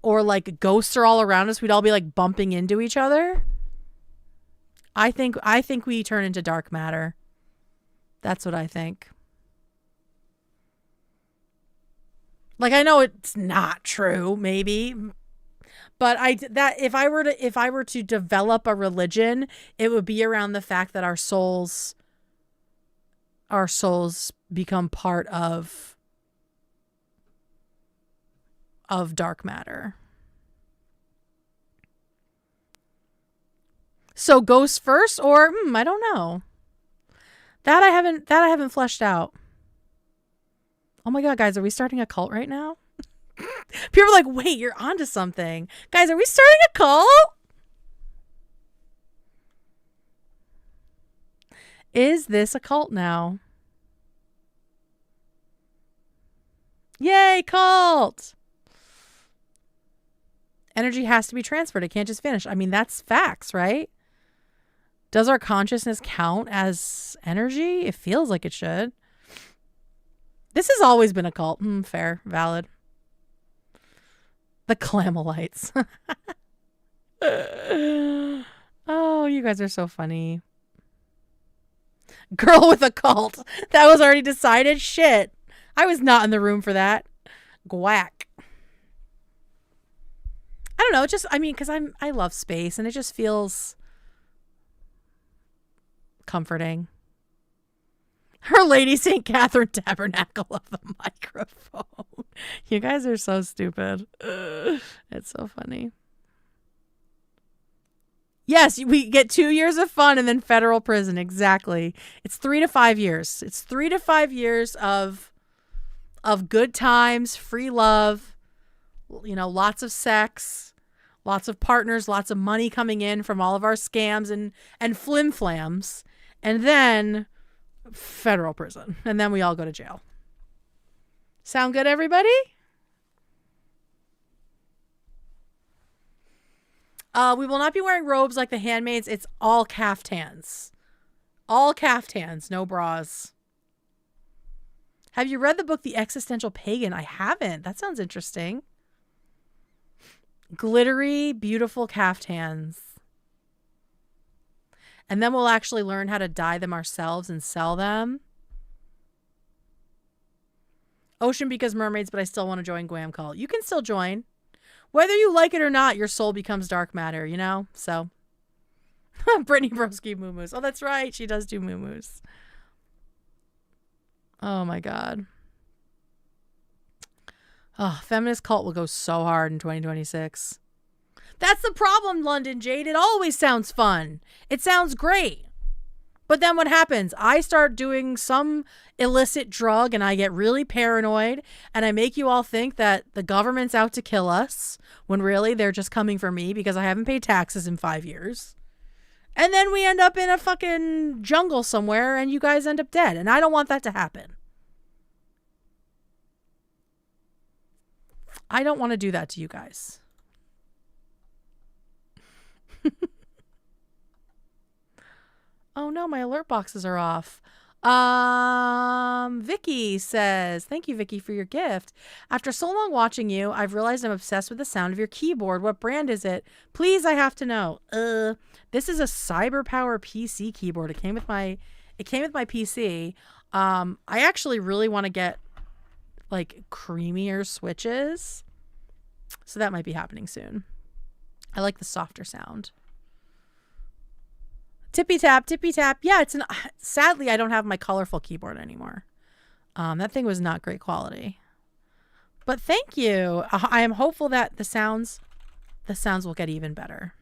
Or like ghosts are all around us. We'd all be like bumping into each other. I think we turn into dark matter. That's what I think. Like I know it's not true, maybe, but if I were to develop a religion, it would be around the fact that our souls become part of dark matter. So ghosts first, or I don't know. That I haven't fleshed out. Oh my God, guys, are we starting a cult right now? People are like, wait, you're onto something. Guys, are we starting a cult? Is this a cult now? Yay, cult! Energy has to be transferred. It can't just vanish. I mean, that's facts, right? Does our consciousness count as energy? It feels like it should. This has always been a cult. Fair. Valid. The Clamolites. Oh, you guys are so funny. Girl with a cult. That was already decided. Shit. I was not in the room for that. Gwack. I don't know. Because I love space and it just feels comforting. Her Lady St. Catherine Tabernacle of the Microphone. You guys are so stupid. It's so funny. Yes, we get 2 years of fun and then federal prison. Exactly. It's 3 to 5 years. It's 3 to 5 years of good times, free love, lots of sex, lots of partners, lots of money coming in from all of our scams and flim-flams. And then federal prison. And then we all go to jail. Sound good, everybody? We will not be wearing robes like the handmaids. It's all caftans. All caftans, no bras. Have you read the book The Existential Pagan? I haven't. That sounds interesting. Glittery, beautiful caftans. And then we'll actually learn how to dye them ourselves and sell them. Ocean because mermaids, but I still want to join Guam Cult. You can still join. Whether you like it or not, your soul becomes dark matter, So. Brittany Broski moo-moos. Oh, that's right. She does do moo-moos. Oh, my God. Oh, feminist cult will go so hard in 2026. That's the problem, London Jade. It always sounds fun. It sounds great. But then what happens? I start doing some illicit drug and I get really paranoid and I make you all think that the government's out to kill us when really they're just coming for me because I haven't paid taxes in 5 years. And then we end up in a fucking jungle somewhere and you guys end up dead. And I don't want that to happen. I don't want to do that to you guys. Oh no, my alert boxes are off. Vicky says, thank you, Vicky, for your gift. After so long watching you, I've realized I'm obsessed with the sound of your keyboard. What brand is it? Please, I have to know. This is a CyberPower PC keyboard. It came with my PC. I actually really want to get like creamier switches. So that might be happening soon. I like the softer sound. Tippy tap, tippy tap. Yeah, sadly I don't have my colorful keyboard anymore. That thing was not great quality. But thank you. I am hopeful that the sounds will get even better.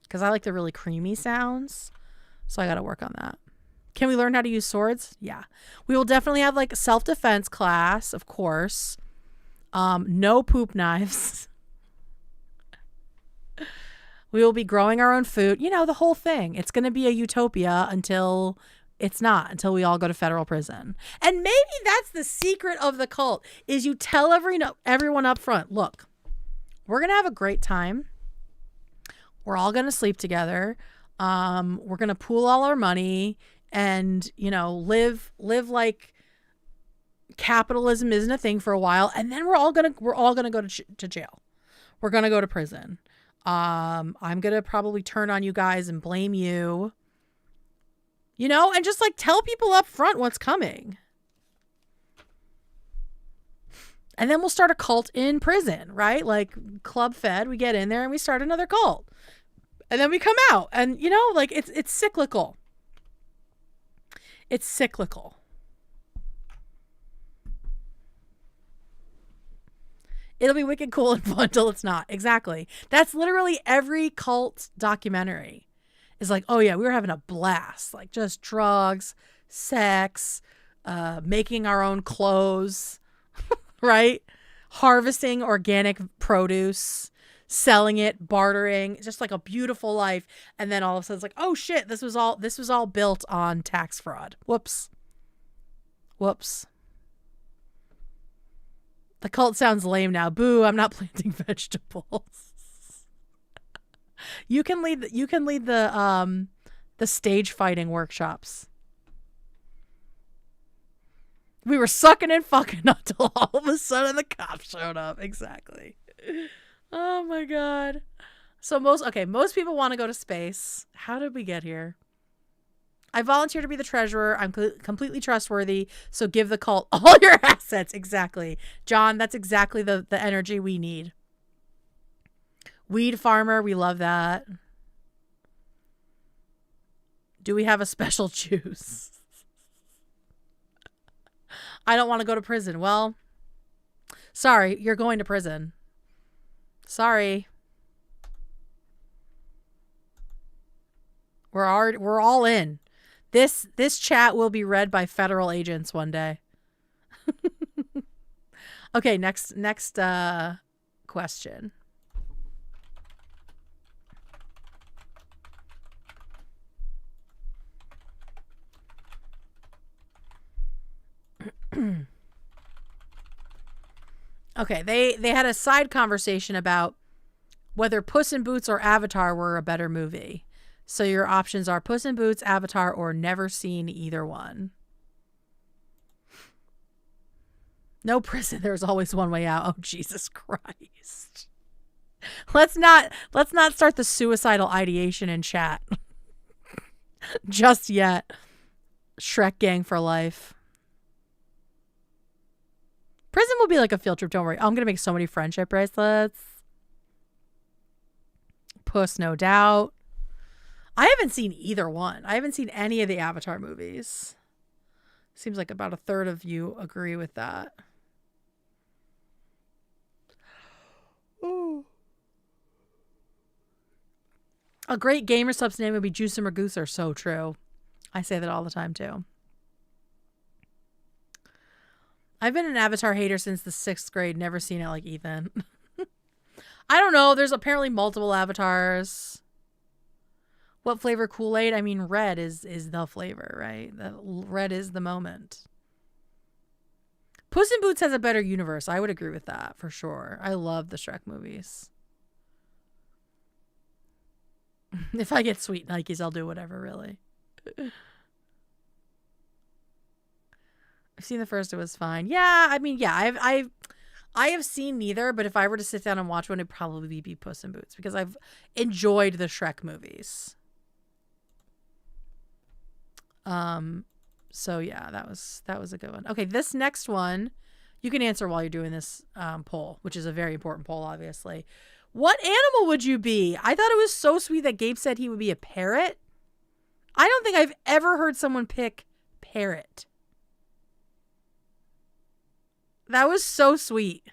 Because I like the really creamy sounds. So I got to work on that. Can we learn how to use swords? Yeah. We will definitely have like a self-defense class, of course. No poop knives. We will be growing our own food. You know, the whole thing. It's going to be a utopia until we all go to federal prison. And maybe that's the secret of the cult, is you tell everyone up front, look, we're going to have a great time. We're all going to sleep together. We're going to pool all our money and, you know, live like capitalism isn't a thing for a while. And then we're all going to go to jail. We're going to go to prison. I'm going to probably turn on you guys and blame you, you know, and just like tell people up front what's coming. And then we'll start a cult in prison, right? Like Club Fed, we get in there and we start another cult. And then we come out and, you know, like it's cyclical. It's cyclical. It'll be wicked cool and fun till it's not. Exactly. That's literally every cult documentary. Is like, oh yeah, we were having a blast. Like just drugs, sex, making our own clothes, right? Harvesting organic produce, selling it, bartering, just like a beautiful life. And then all of a sudden it's like, oh shit, this was all built on tax fraud. Whoops. The cult sounds lame now. Boo, I'm not planting vegetables. You can lead the stage fighting workshops. We were sucking and fucking until all of a sudden the cops showed up. Exactly. Oh my god. So most people want to go to space. How did we get here? I volunteer to be the treasurer. I'm completely trustworthy. So give the cult all your assets. Exactly. John, that's exactly the energy we need. Weed farmer, we love that. Do we have a special juice? I don't want to go to prison. Well, sorry, you're going to prison. Sorry. We're all in. This chat will be read by federal agents one day. Okay, next question. Okay, they had a side conversation about whether Puss in Boots or Avatar were a better movie. So your options are Puss in Boots, Avatar, or never seen either one. No prison. There's always one way out. Oh, Jesus Christ. Let's not start the suicidal ideation in chat. Just yet. Shrek gang for life. Prison will be like a field trip. Don't worry. I'm going to make so many friendship bracelets. Puss, no doubt. I haven't seen either one. I haven't seen any of the Avatar movies. Seems like about a third of you agree with that. Ooh. A great gamer subs name would be Juice and Magooser. So true. I say that all the time too. I've been an Avatar hater since the 6th grade. Never seen it like Ethan. I don't know. There's apparently multiple avatars. What flavor Kool-Aid? I mean, red is the flavor, right? The red is the moment. Puss in Boots has a better universe. I would agree with that for sure. I love the Shrek movies. If I get sweet Nikes, I'll do whatever, really. I've seen the first. It was fine. Yeah, I mean, yeah, I have seen neither, but if I were to sit down and watch one, it'd probably be Puss in Boots because I've enjoyed the Shrek movies. So yeah, that was a good one. Okay, this next one, You can answer while you're doing this poll, which is a very important poll, obviously. What animal would you be? I thought it was so sweet that Gabe said he would be a parrot. I don't think I've ever heard someone pick parrot. That was so sweet.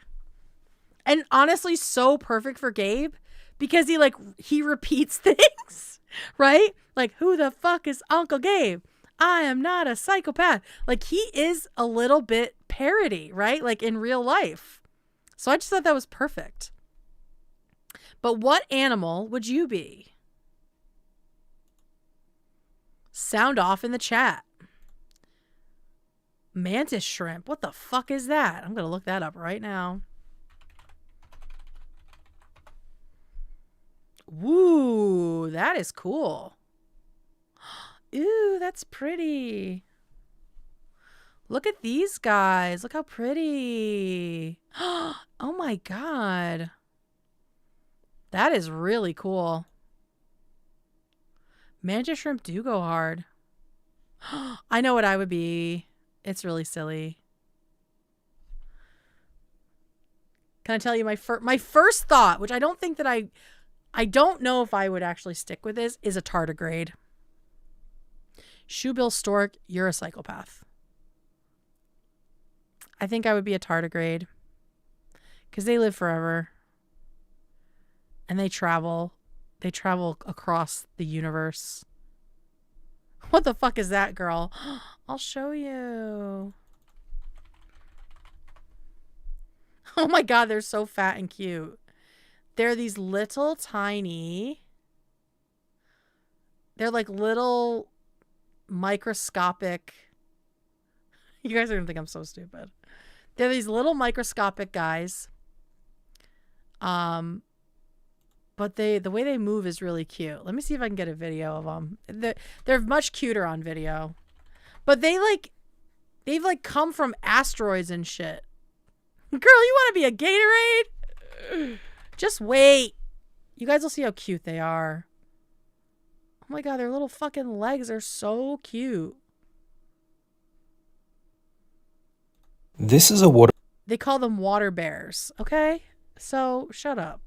And honestly, so perfect for Gabe because he repeats things, right? Like, who the fuck is Uncle Gabe? I am not a psychopath. Like, he is a little bit parody, right? Like in real life. So I just thought that was perfect. But what animal would you be? Sound off in the chat. Mantis shrimp. What the fuck is that? I'm going to look that up right now. Woo, that is cool. Ooh, that's pretty. Look at these guys. Look how pretty. Oh my God. That is really cool. Mantis shrimp do go hard. I know what I would be. It's really silly. Can I tell you my first thought, which I don't think that I don't know if I would actually stick with this, is a tardigrade. Shoebill stork, you're a psychopath. I think I would be a tardigrade because they live forever and they travel across the universe. What the fuck is that, girl? I'll show you. Oh my God, they're so fat and cute. They're these little tiny, they're like little microscopic. You guys are gonna think I'm so stupid. They're these little microscopic guys. But the way they move is really cute. Let me see if I can get a video of them. They're much cuter on video. But they've come from asteroids and shit. Girl, you want to be a Gatorade? Just wait. You guys will see how cute they are. Oh my God, their little fucking legs are so cute. This is a water. They call them water bears, okay? So, shut up.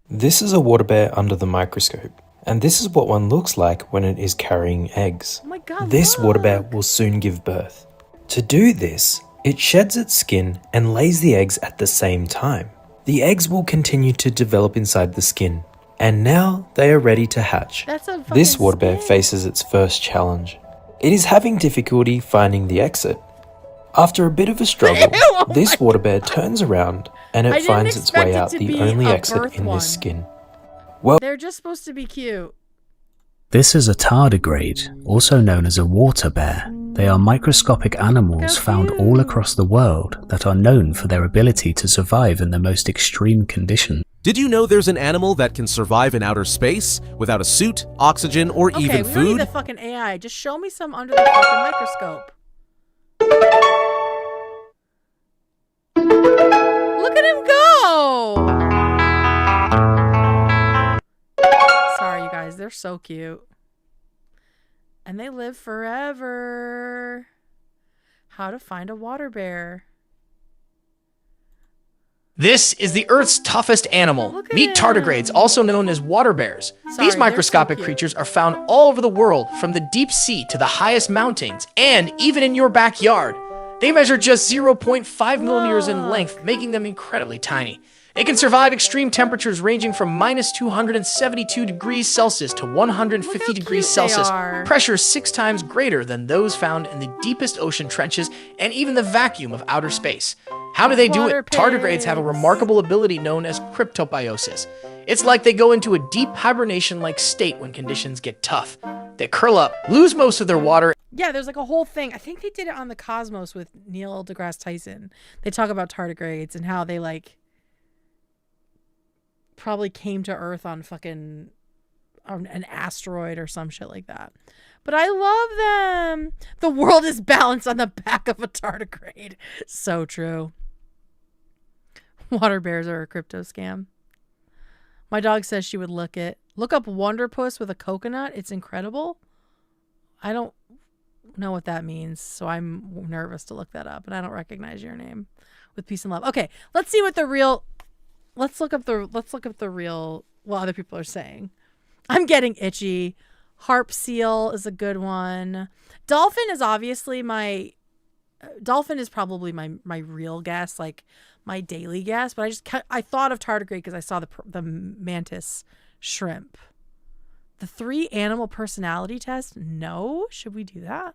This is a water bear under the microscope, and this is what one looks like when it is carrying eggs. Oh my God, this look. water bear will soon give birth. To do this, it sheds its skin and lays the eggs at the same time. The eggs will continue to develop inside the skin, and now they are ready to hatch. That's a This fucking water bear skin. faces its first challenge. It is having difficulty finding the exit. After a bit of a struggle, Ew, oh this my water bear turns around and I it didn't finds its expect way it out to the be only a exit birth in one. this skin. They're just supposed to be cute. This is a tardigrade, also known as a water bear. They are microscopic animals found all across the world that are known for their ability to survive in the most extreme conditions. Did you know there's an animal that can survive in outer space without a suit, oxygen, or Okay, even we don't need food? the fucking AI. Just show me some under the fucking microscope. Look at him go! Sorry, you guys. They're so cute. And they live forever. How to find a water bear. This is the Earth's toughest animal. Look at Meet him. tardigrades, also known as water bears. Sorry, These they're microscopic so cute. creatures are found all over the world, from the deep sea to the highest mountains, and even in your backyard. They measure just 0.5 millimeters in length, making them incredibly tiny. They can survive extreme temperatures ranging from minus 272 degrees Celsius to 150 Look how degrees cute they Celsius, are. pressure 6 times greater than those found in the deepest ocean trenches and even the vacuum of outer space. How do they do Water it? Tardigrades have a pigs. remarkable ability known as cryptobiosis. It's like they go into a deep hibernation-like state when conditions get tough. They curl up, lose most of their water. Yeah, there's like a whole thing. I think they did it on the Cosmos with Neil deGrasse Tyson. They talk about tardigrades and how they probably came to Earth on fucking an asteroid or some shit like that. But I love them. The world is balanced on the back of a tardigrade. So true. Water bears are a crypto scam. My dog says she would look up Wonder Puss with a coconut. It's incredible. know what that means, so I'm nervous to look that up, and I don't recognize your name. With peace and love. Okay, let's see what the real. Let's look up the real. What other people are saying. I'm getting itchy. Harp seal is a good one. Dolphin is obviously my. Dolphin is probably my real guess, like my daily guess. But I thought of tardigrade because I saw the mantis shrimp. The 3 animal personality test. No, should we do that?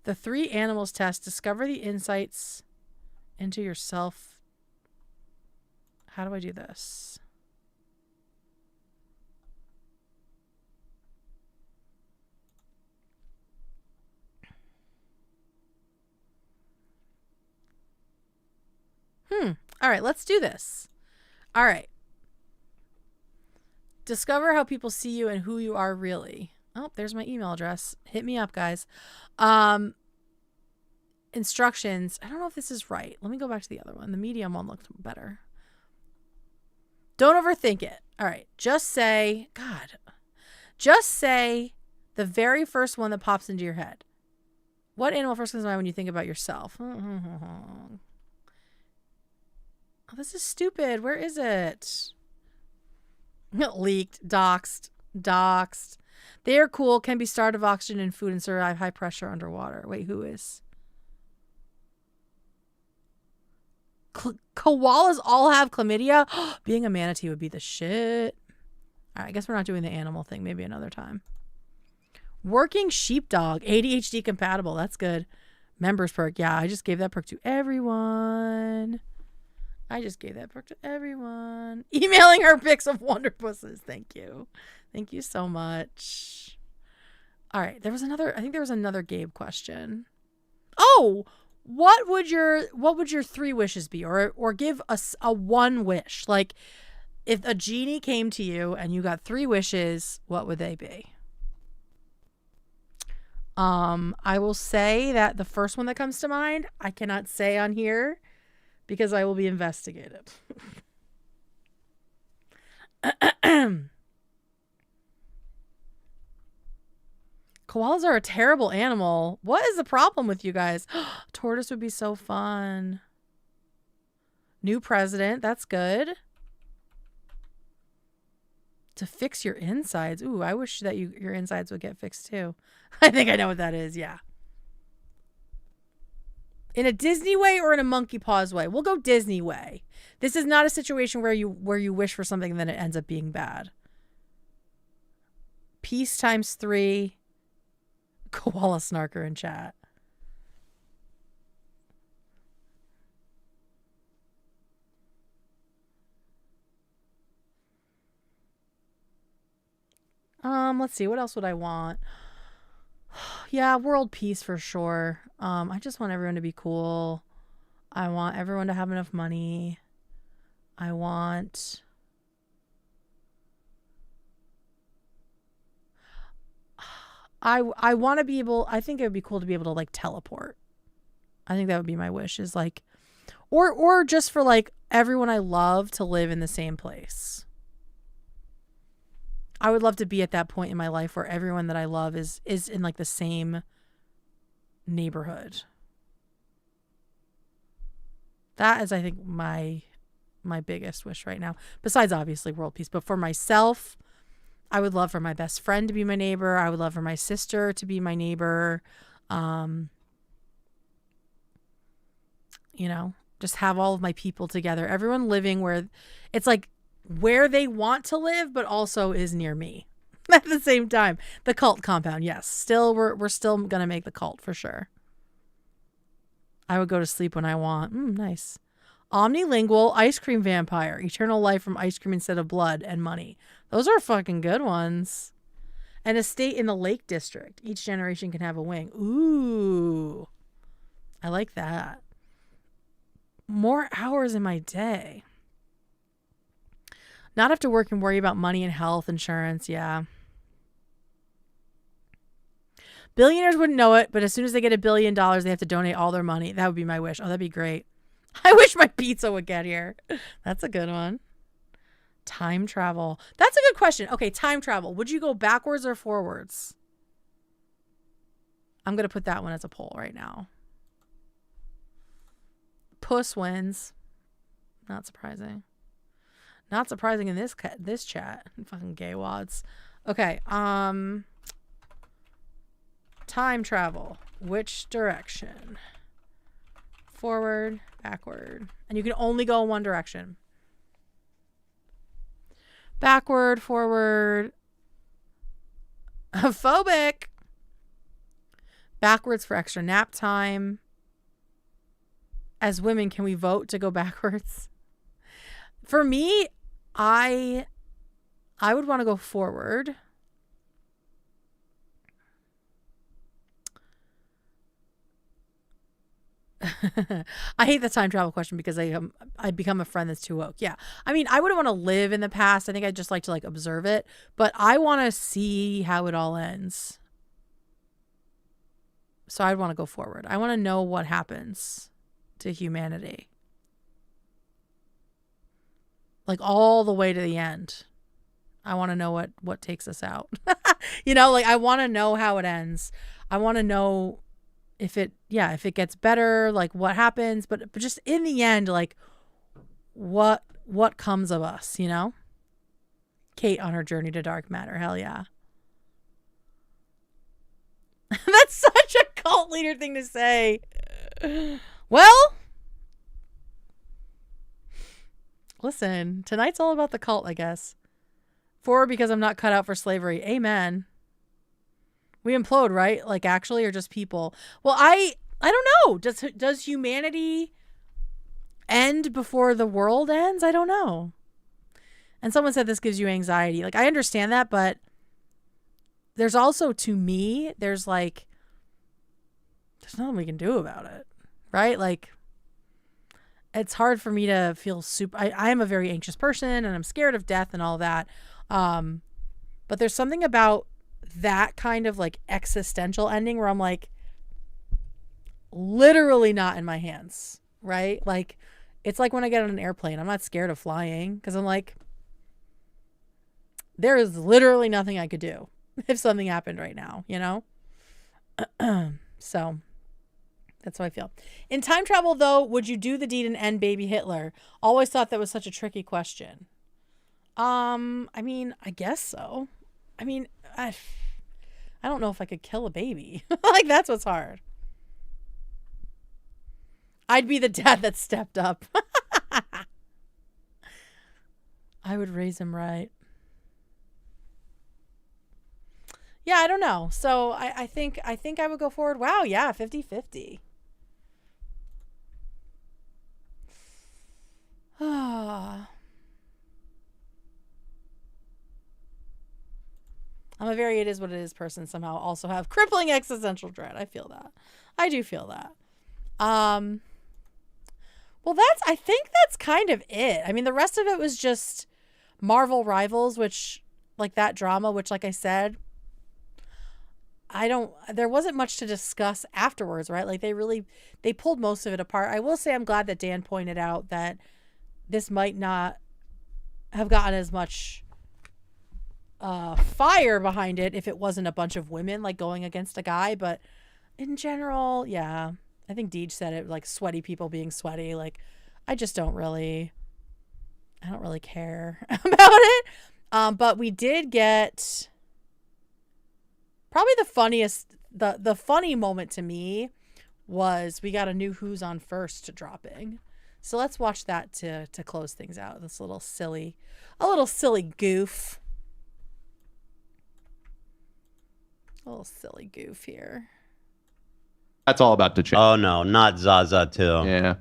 The 3 animals test. Discover the insights into yourself. How do I do this? All right, let's do this. All right. Discover how people see you and who you are really. Oh, there's my email address. Hit me up, guys. Instructions. I don't know if this is right. Let me go back to the other one. The medium one looked better. Don't overthink it. All right. Just say the very first one that pops into your head. What animal first comes to mind when you think about yourself? Oh, this is stupid. Where is it? Leaked. Doxed. They are cool, can be starved of oxygen and food, and survive high pressure underwater. Wait, who is? Koalas all have chlamydia? Being a manatee would be the shit. All right, I guess we're not doing the animal thing. Maybe another time. Working sheepdog. ADHD compatible. That's good. Members perk. Yeah, I just gave that perk to everyone. Emailing her pics of wonder pusses. Thank you. Thank you so much. All right. I think there was another Gabe question. Oh, what would your 3 wishes be? Or give us a 1 wish. Like if a genie came to you and you got 3 wishes, what would they be? I will say that the first one that comes to mind, I cannot say on here because I will be investigated. Koalas are a terrible animal. What is the problem with you guys? Tortoise would be so fun. New president. That's good. To fix your insides. Ooh, I wish that your insides would get fixed too. I think I know what that is. Yeah. In a Disney way or in a monkey paws way? We'll go Disney way. This is not a situation where you wish for something and then it ends up being bad. Peace times 3. Koala snarker in chat. Let's see. What else would I want? Yeah, world peace for sure. I just want everyone to be cool. I want everyone to have enough money. I want to be able, I think it would be cool to be able to like teleport. I think that would be my wish, is like, or just for like everyone I love to live in the same place. I would love to be at that point in my life where everyone that I love is in like the same neighborhood. That is, I think, my biggest wish right now. Besides, obviously, world peace. But for myself, I would love for my best friend to be my neighbor. I would love for my sister to be my neighbor. Just have all of my people together. Everyone living where it's like where they want to live, but also is near me at the same time. The cult compound. Yes. Still, we're still going to make the cult for sure. I would go to sleep when I want. Nice. Omnilingual, ice cream vampire, eternal life from ice cream instead of blood, and money. Those are fucking good ones. An estate in the Lake District. Each generation can have a wing. Ooh. I like that. More hours in my day. Not have to work and worry about money and health insurance. Yeah. Billionaires wouldn't know it, but as soon as they get $1 billion, they have to donate all their money. That would be my wish. Oh, that'd be great. I wish my pizza would get here. That's a good one. Time travel. That's a good question. Okay, time travel. Would you go backwards or forwards? I'm going to put that one as a poll right now. Puss wins. Not surprising. Not surprising in this chat. Fucking gay wads. Okay, time travel. Which direction? Forward, backward. And you can only go in one direction. Backward, forward. Phobic. Backwards for extra nap time. As women, can we vote to go backwards? For me, I would want to go forward. I hate the time travel question because I become a friend that's too woke. Yeah. I mean, I wouldn't want to live in the past. I think I'd just like to like observe it, but I want to see how it all ends. So I'd want to go forward. I want to know what happens to humanity. Like all the way to the end. I want to know what takes us out. You know, like I want to know how it ends. I want to know if it gets better, like what happens, but just in the end, like what comes of us, you know? Kate on her journey to dark matter. Hell yeah. That's such a cult leader thing to say. Well, listen, tonight's all about the cult, I guess. 4, because I'm not cut out for slavery. Amen. We implode, right? Like actually, or just people? Well, I don't know. Does humanity end before the world ends? I don't know. And someone said this gives you anxiety. Like I understand that, but there's also, to me, there's nothing we can do about it, right? Like it's hard for me to feel I am a very anxious person and I'm scared of death and all that. But there's something about that kind of like existential ending where I'm like literally not in my hands, right? Like it's like when I get on an airplane, I'm not scared of flying because I'm like, there is literally nothing I could do if something happened right now, you know? So that's how I feel. In time travel, though, would you do the deed and end baby Hitler? Always thought that was such a tricky question. I mean, I guess so. I mean, I don't know if I could kill a baby. Like, that's what's hard. I'd be the dad that stepped up. I would raise him right. Yeah, I don't know. So I think I would go forward. Wow, yeah, 50-50. I'm a very it is what it is person, somehow also have crippling existential dread. I feel that. I do feel that. Well, I think that's kind of it. I mean, the rest of it was just Marvel Rivals, which, like that drama, which, like I said, there wasn't much to discuss afterwards, right? Like they pulled most of it apart. I will say I'm glad that Dan pointed out that this might not have gotten as much fire behind it if it wasn't a bunch of women like going against a guy. But in general, yeah, I think Deej said it, like sweaty people being sweaty. Like I don't really care about it. But we did get probably the funniest, the funny moment to me was we got a new Who's on First dropping. So let's watch that to close things out. This little silly goof. A little silly goof here. That's all about to change. Oh no, not Zaza too. Yeah.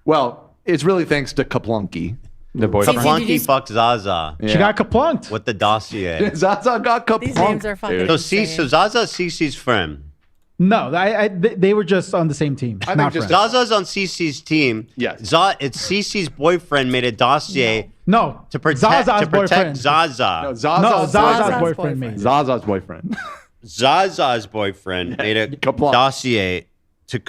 Well, it's really thanks to Kaplunky. The boyfriend. Kaplunky fucked Zaza. Yeah. She got kaplunked with the dossier. Zaza got Kaplunked. These names are fucking insane. So Zaza's Cece's friend. No, they were just on the same team. I not think just friends. Zaza's on Cece's team. Yes. It's Cece's boyfriend made a dossier No, to protect Zaza's boyfriend. Zaza. No, Zaza's Zaza's boyfriend. made it. Zaza's boyfriend. Zaza's boyfriend made a Kaplunked. dossier to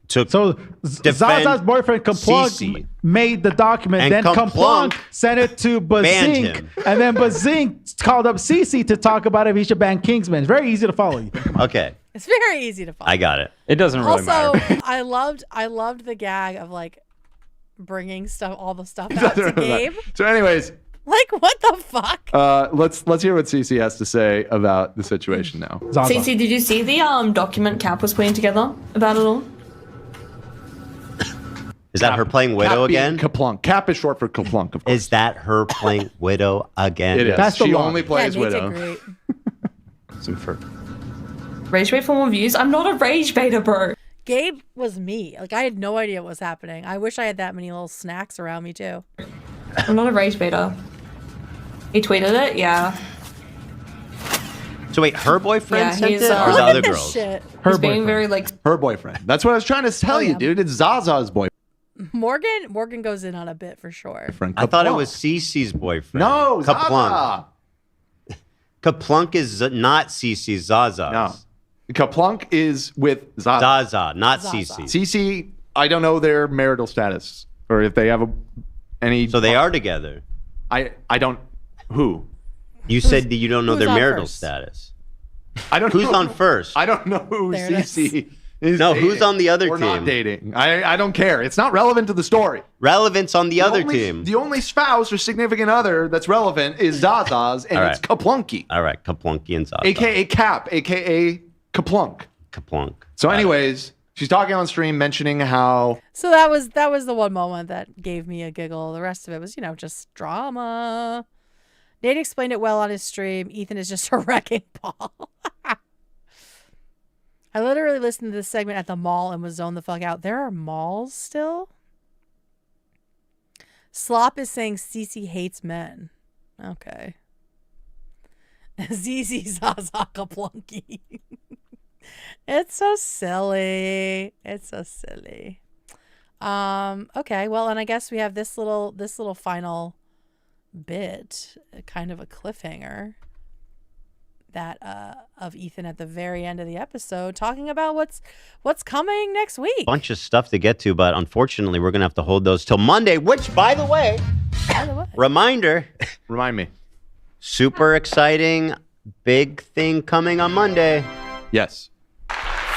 So defend Zaza's boyfriend Kaplunk Cece. made the document, And then Kaplunk Kaplunk sent it to banned Bazink, him. and then Bazink called up Cece to talk about if he should ban Kingsman. It's very easy to follow you. Okay, It's very easy to follow. I got it. It doesn't really Also, matter. I loved the gag of like bringing all the stuff out to Gabe. So, anyways, Like, what the fuck? let's hear what Cece has to say about the situation now. Cece, did you see the document Cap was putting together about it all? Is that her playing Widow Cap being again? Kaplunk. Cap is short for Kaplunk, of course. Is that her playing Widow again? It is. That's the She law. only plays yeah, Nate's Widow. great. Some fur. Rage bait for more views? I'm not a rage baiter, bro. Gabe was me. Like, I had no idea what was happening. I wish I had that many little snacks around me too. I'm not a rage baiter. He tweeted it? Yeah. So wait, her boyfriend Yeah, sent he's, it, or look the Look other at this girls? shit. He's being very, like... Her boyfriend. That's what I was trying to tell you, yeah. dude. It's Zaza's boyfriend. Morgan goes in on a bit for sure. I thought it was Cece's boyfriend. No, Kaplunk. Zaza. Kaplunk is not Cece's. Zaza's. No. Kaplunk is with Zaza. Zaza, not Zaza. Cece. Cece, I don't know their marital status or if they have any. So they are together. I don't. Who? You said that you don't know who's their on marital first? status. I don't. Who's know. on first? I don't know who There it Cece is. No, dating who's on the other or team? not dating. I don't care. It's not relevant to the story. Relevance on the other team. The only spouse or significant other that's relevant is Zaza's, and All it's right. Kaplunky, All right, Kaplunky and Zaza. aka Cap, aka Kaplunk. Kaplunk. So, anyways, she's talking on stream, mentioning how So that was the one moment that gave me a giggle. The rest of it was, just drama. Nate explained it well on his stream. Ethan is just a wrecking ball. I literally listened to this segment at the mall and was zoned the fuck out. There are malls still? Slop is saying Cece hates men. Okay. ZZ Zaza Kaplunky. It's so silly. It's so silly. Okay, well, and I guess we have this little final bit, kind of a cliffhanger that of Ethan at the very end of the episode talking about what's coming next week. Bunch of stuff to get to, but unfortunately, we're gonna have to hold those till Monday. Which, by the way, reminder, remind me. super exciting, big thing coming on Monday. Yes.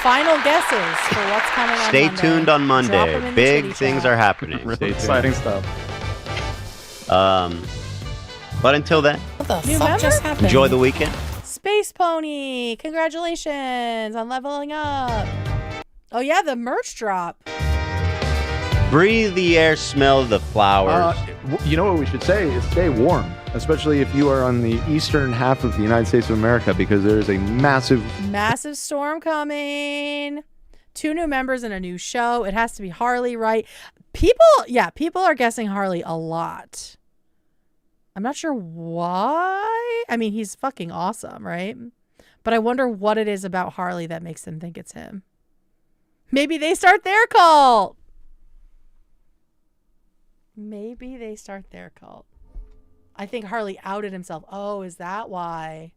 Final guesses for what's coming on Stay Monday. tuned on Drop 'em Monday. in the Big Titty things chat. are happening. Really exciting stuff. But until then, What the fuck just happened? enjoy the weekend. Space Pony, congratulations on leveling up. Oh yeah, the merch drop. Breathe the air, smell the flowers. You know what we should say is stay warm, especially if you are on the eastern half of the United States of America, because there is a massive. Massive storm coming. 2 new members and a new show. It has to be Harley, right? People are guessing Harley a lot. I'm not sure why. I mean, he's fucking awesome, right? But I wonder what it is about Harley that makes them think it's him. Maybe they start their cult. Maybe they start their cult. I think Harley outed himself. Oh, is that why?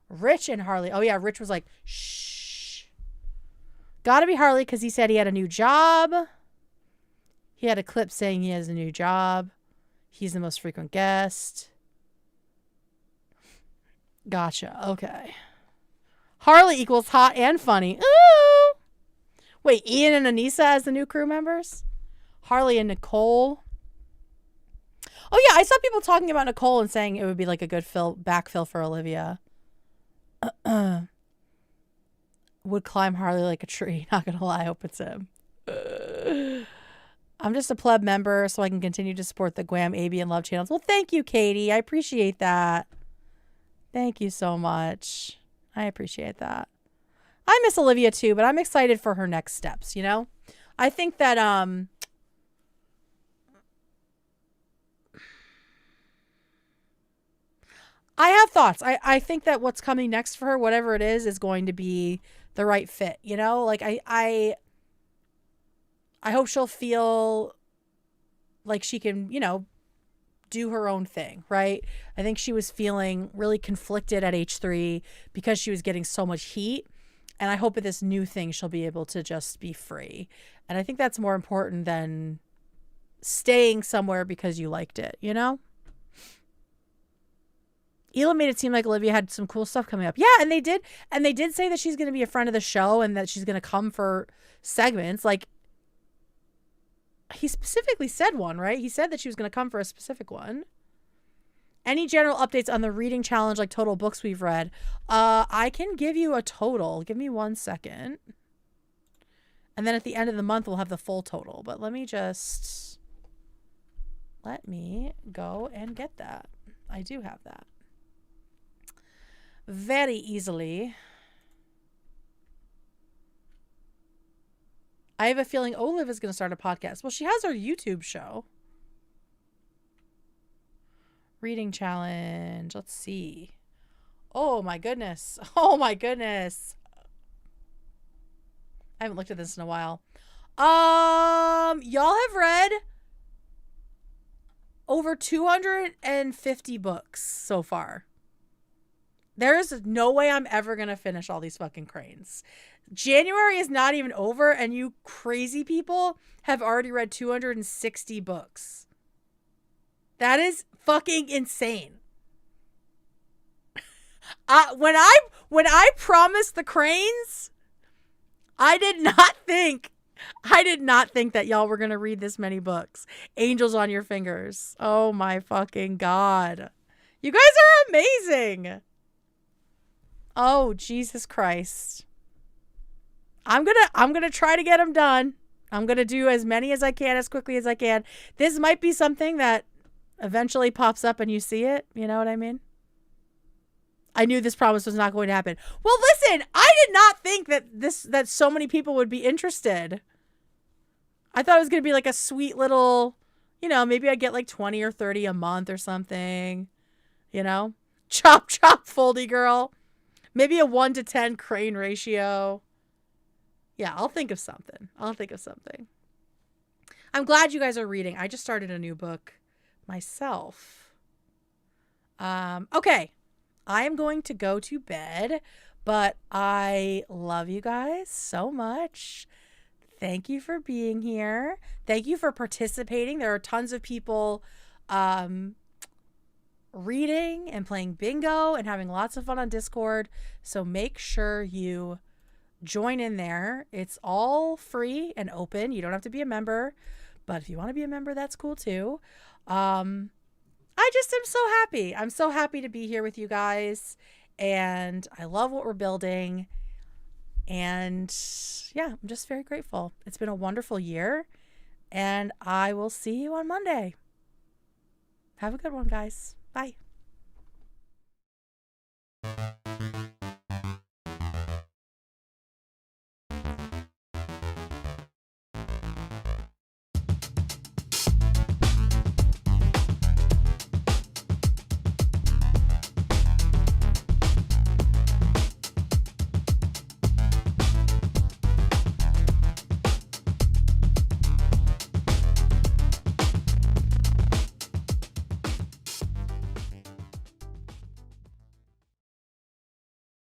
Rich and Harley. Oh, yeah. Rich was like, shh. Gotta be Harley because he said he had a new job. He had a clip saying he has a new job. He's the most frequent guest. Gotcha. Okay. Harley equals hot and funny. Ooh. Wait, Ian and Anissa as the new crew members? Harley and Nicole. Oh, yeah. I saw people talking about Nicole and saying it would be like a good backfill for Olivia. Would climb Harley like a tree. Not going to lie. I hope it's him. I'm just a pleb member, so I can continue to support the Guam, AB, and Love channels. Well, thank you, Katie. I appreciate that. Thank you so much. I appreciate that. I miss Olivia too, but I'm excited for her next steps, I think that I have thoughts. I think that what's coming next for her, whatever it is going to be the right fit, Like I hope she'll feel like she can, do her own thing, right? I think she was feeling really conflicted at H3 because she was getting so much heat. And I hope with this new thing, she'll be able to just be free. And I think that's more important than staying somewhere because you liked it, you know? Ela made it seem like Olivia had some cool stuff coming up. Yeah, and they did. And they did say that she's going to be a friend of the show and that she's going to come for segments. Like, he specifically said one, right? He said that she was going to come for a specific one. Any general updates on the reading challenge, like total books we've read? I can give you a total. Give me 1 second. And then at the end of the month, we'll have the full total. But let me go and get that. I do have that. Very easily. I have a feeling Olive is going to start a podcast. Well, she has her YouTube show. Reading challenge. Let's see. Oh my goodness. Oh my goodness. I haven't looked at this in a while. Y'all have read over 250 books so far. There is no way I'm ever going to finish all these fucking cranes. January is not even over, and you crazy people have already read 260 books. That is fucking insane. When I promised the cranes, I did not think that y'all were going to read this many books. Angels on Your Fingers. Oh my fucking God. You guys are amazing. Oh, Jesus Christ. I'm gonna try to get them done. I'm gonna do as many as I can, as quickly as I can. This might be something that eventually pops up and you see it. You know what I mean? I knew this promise was not going to happen. Well, listen, I did not think that so many people would be interested. I thought it was gonna be like a sweet little, you know, maybe I get like 20 or 30 a month or something. You know? Chop chop foldy girl. Maybe a 1-to-10 crane ratio. Yeah, I'll think of something. I'm glad you guys are reading. I just started a new book myself. Okay. I am going to go to bed, but I love you guys so much. Thank you for being here. Thank you for participating. There are tons of people reading and playing bingo and having lots of fun on Discord. So make sure you join in there. It's all free and open. You don't have to be a member, but if you want to be a member, that's cool too. I just am so happy. I'm so happy to be here with you guys, and I love what we're building. And yeah, I'm just very grateful. It's been a wonderful year, and I will see you on Monday. Have a good one, guys. Bye.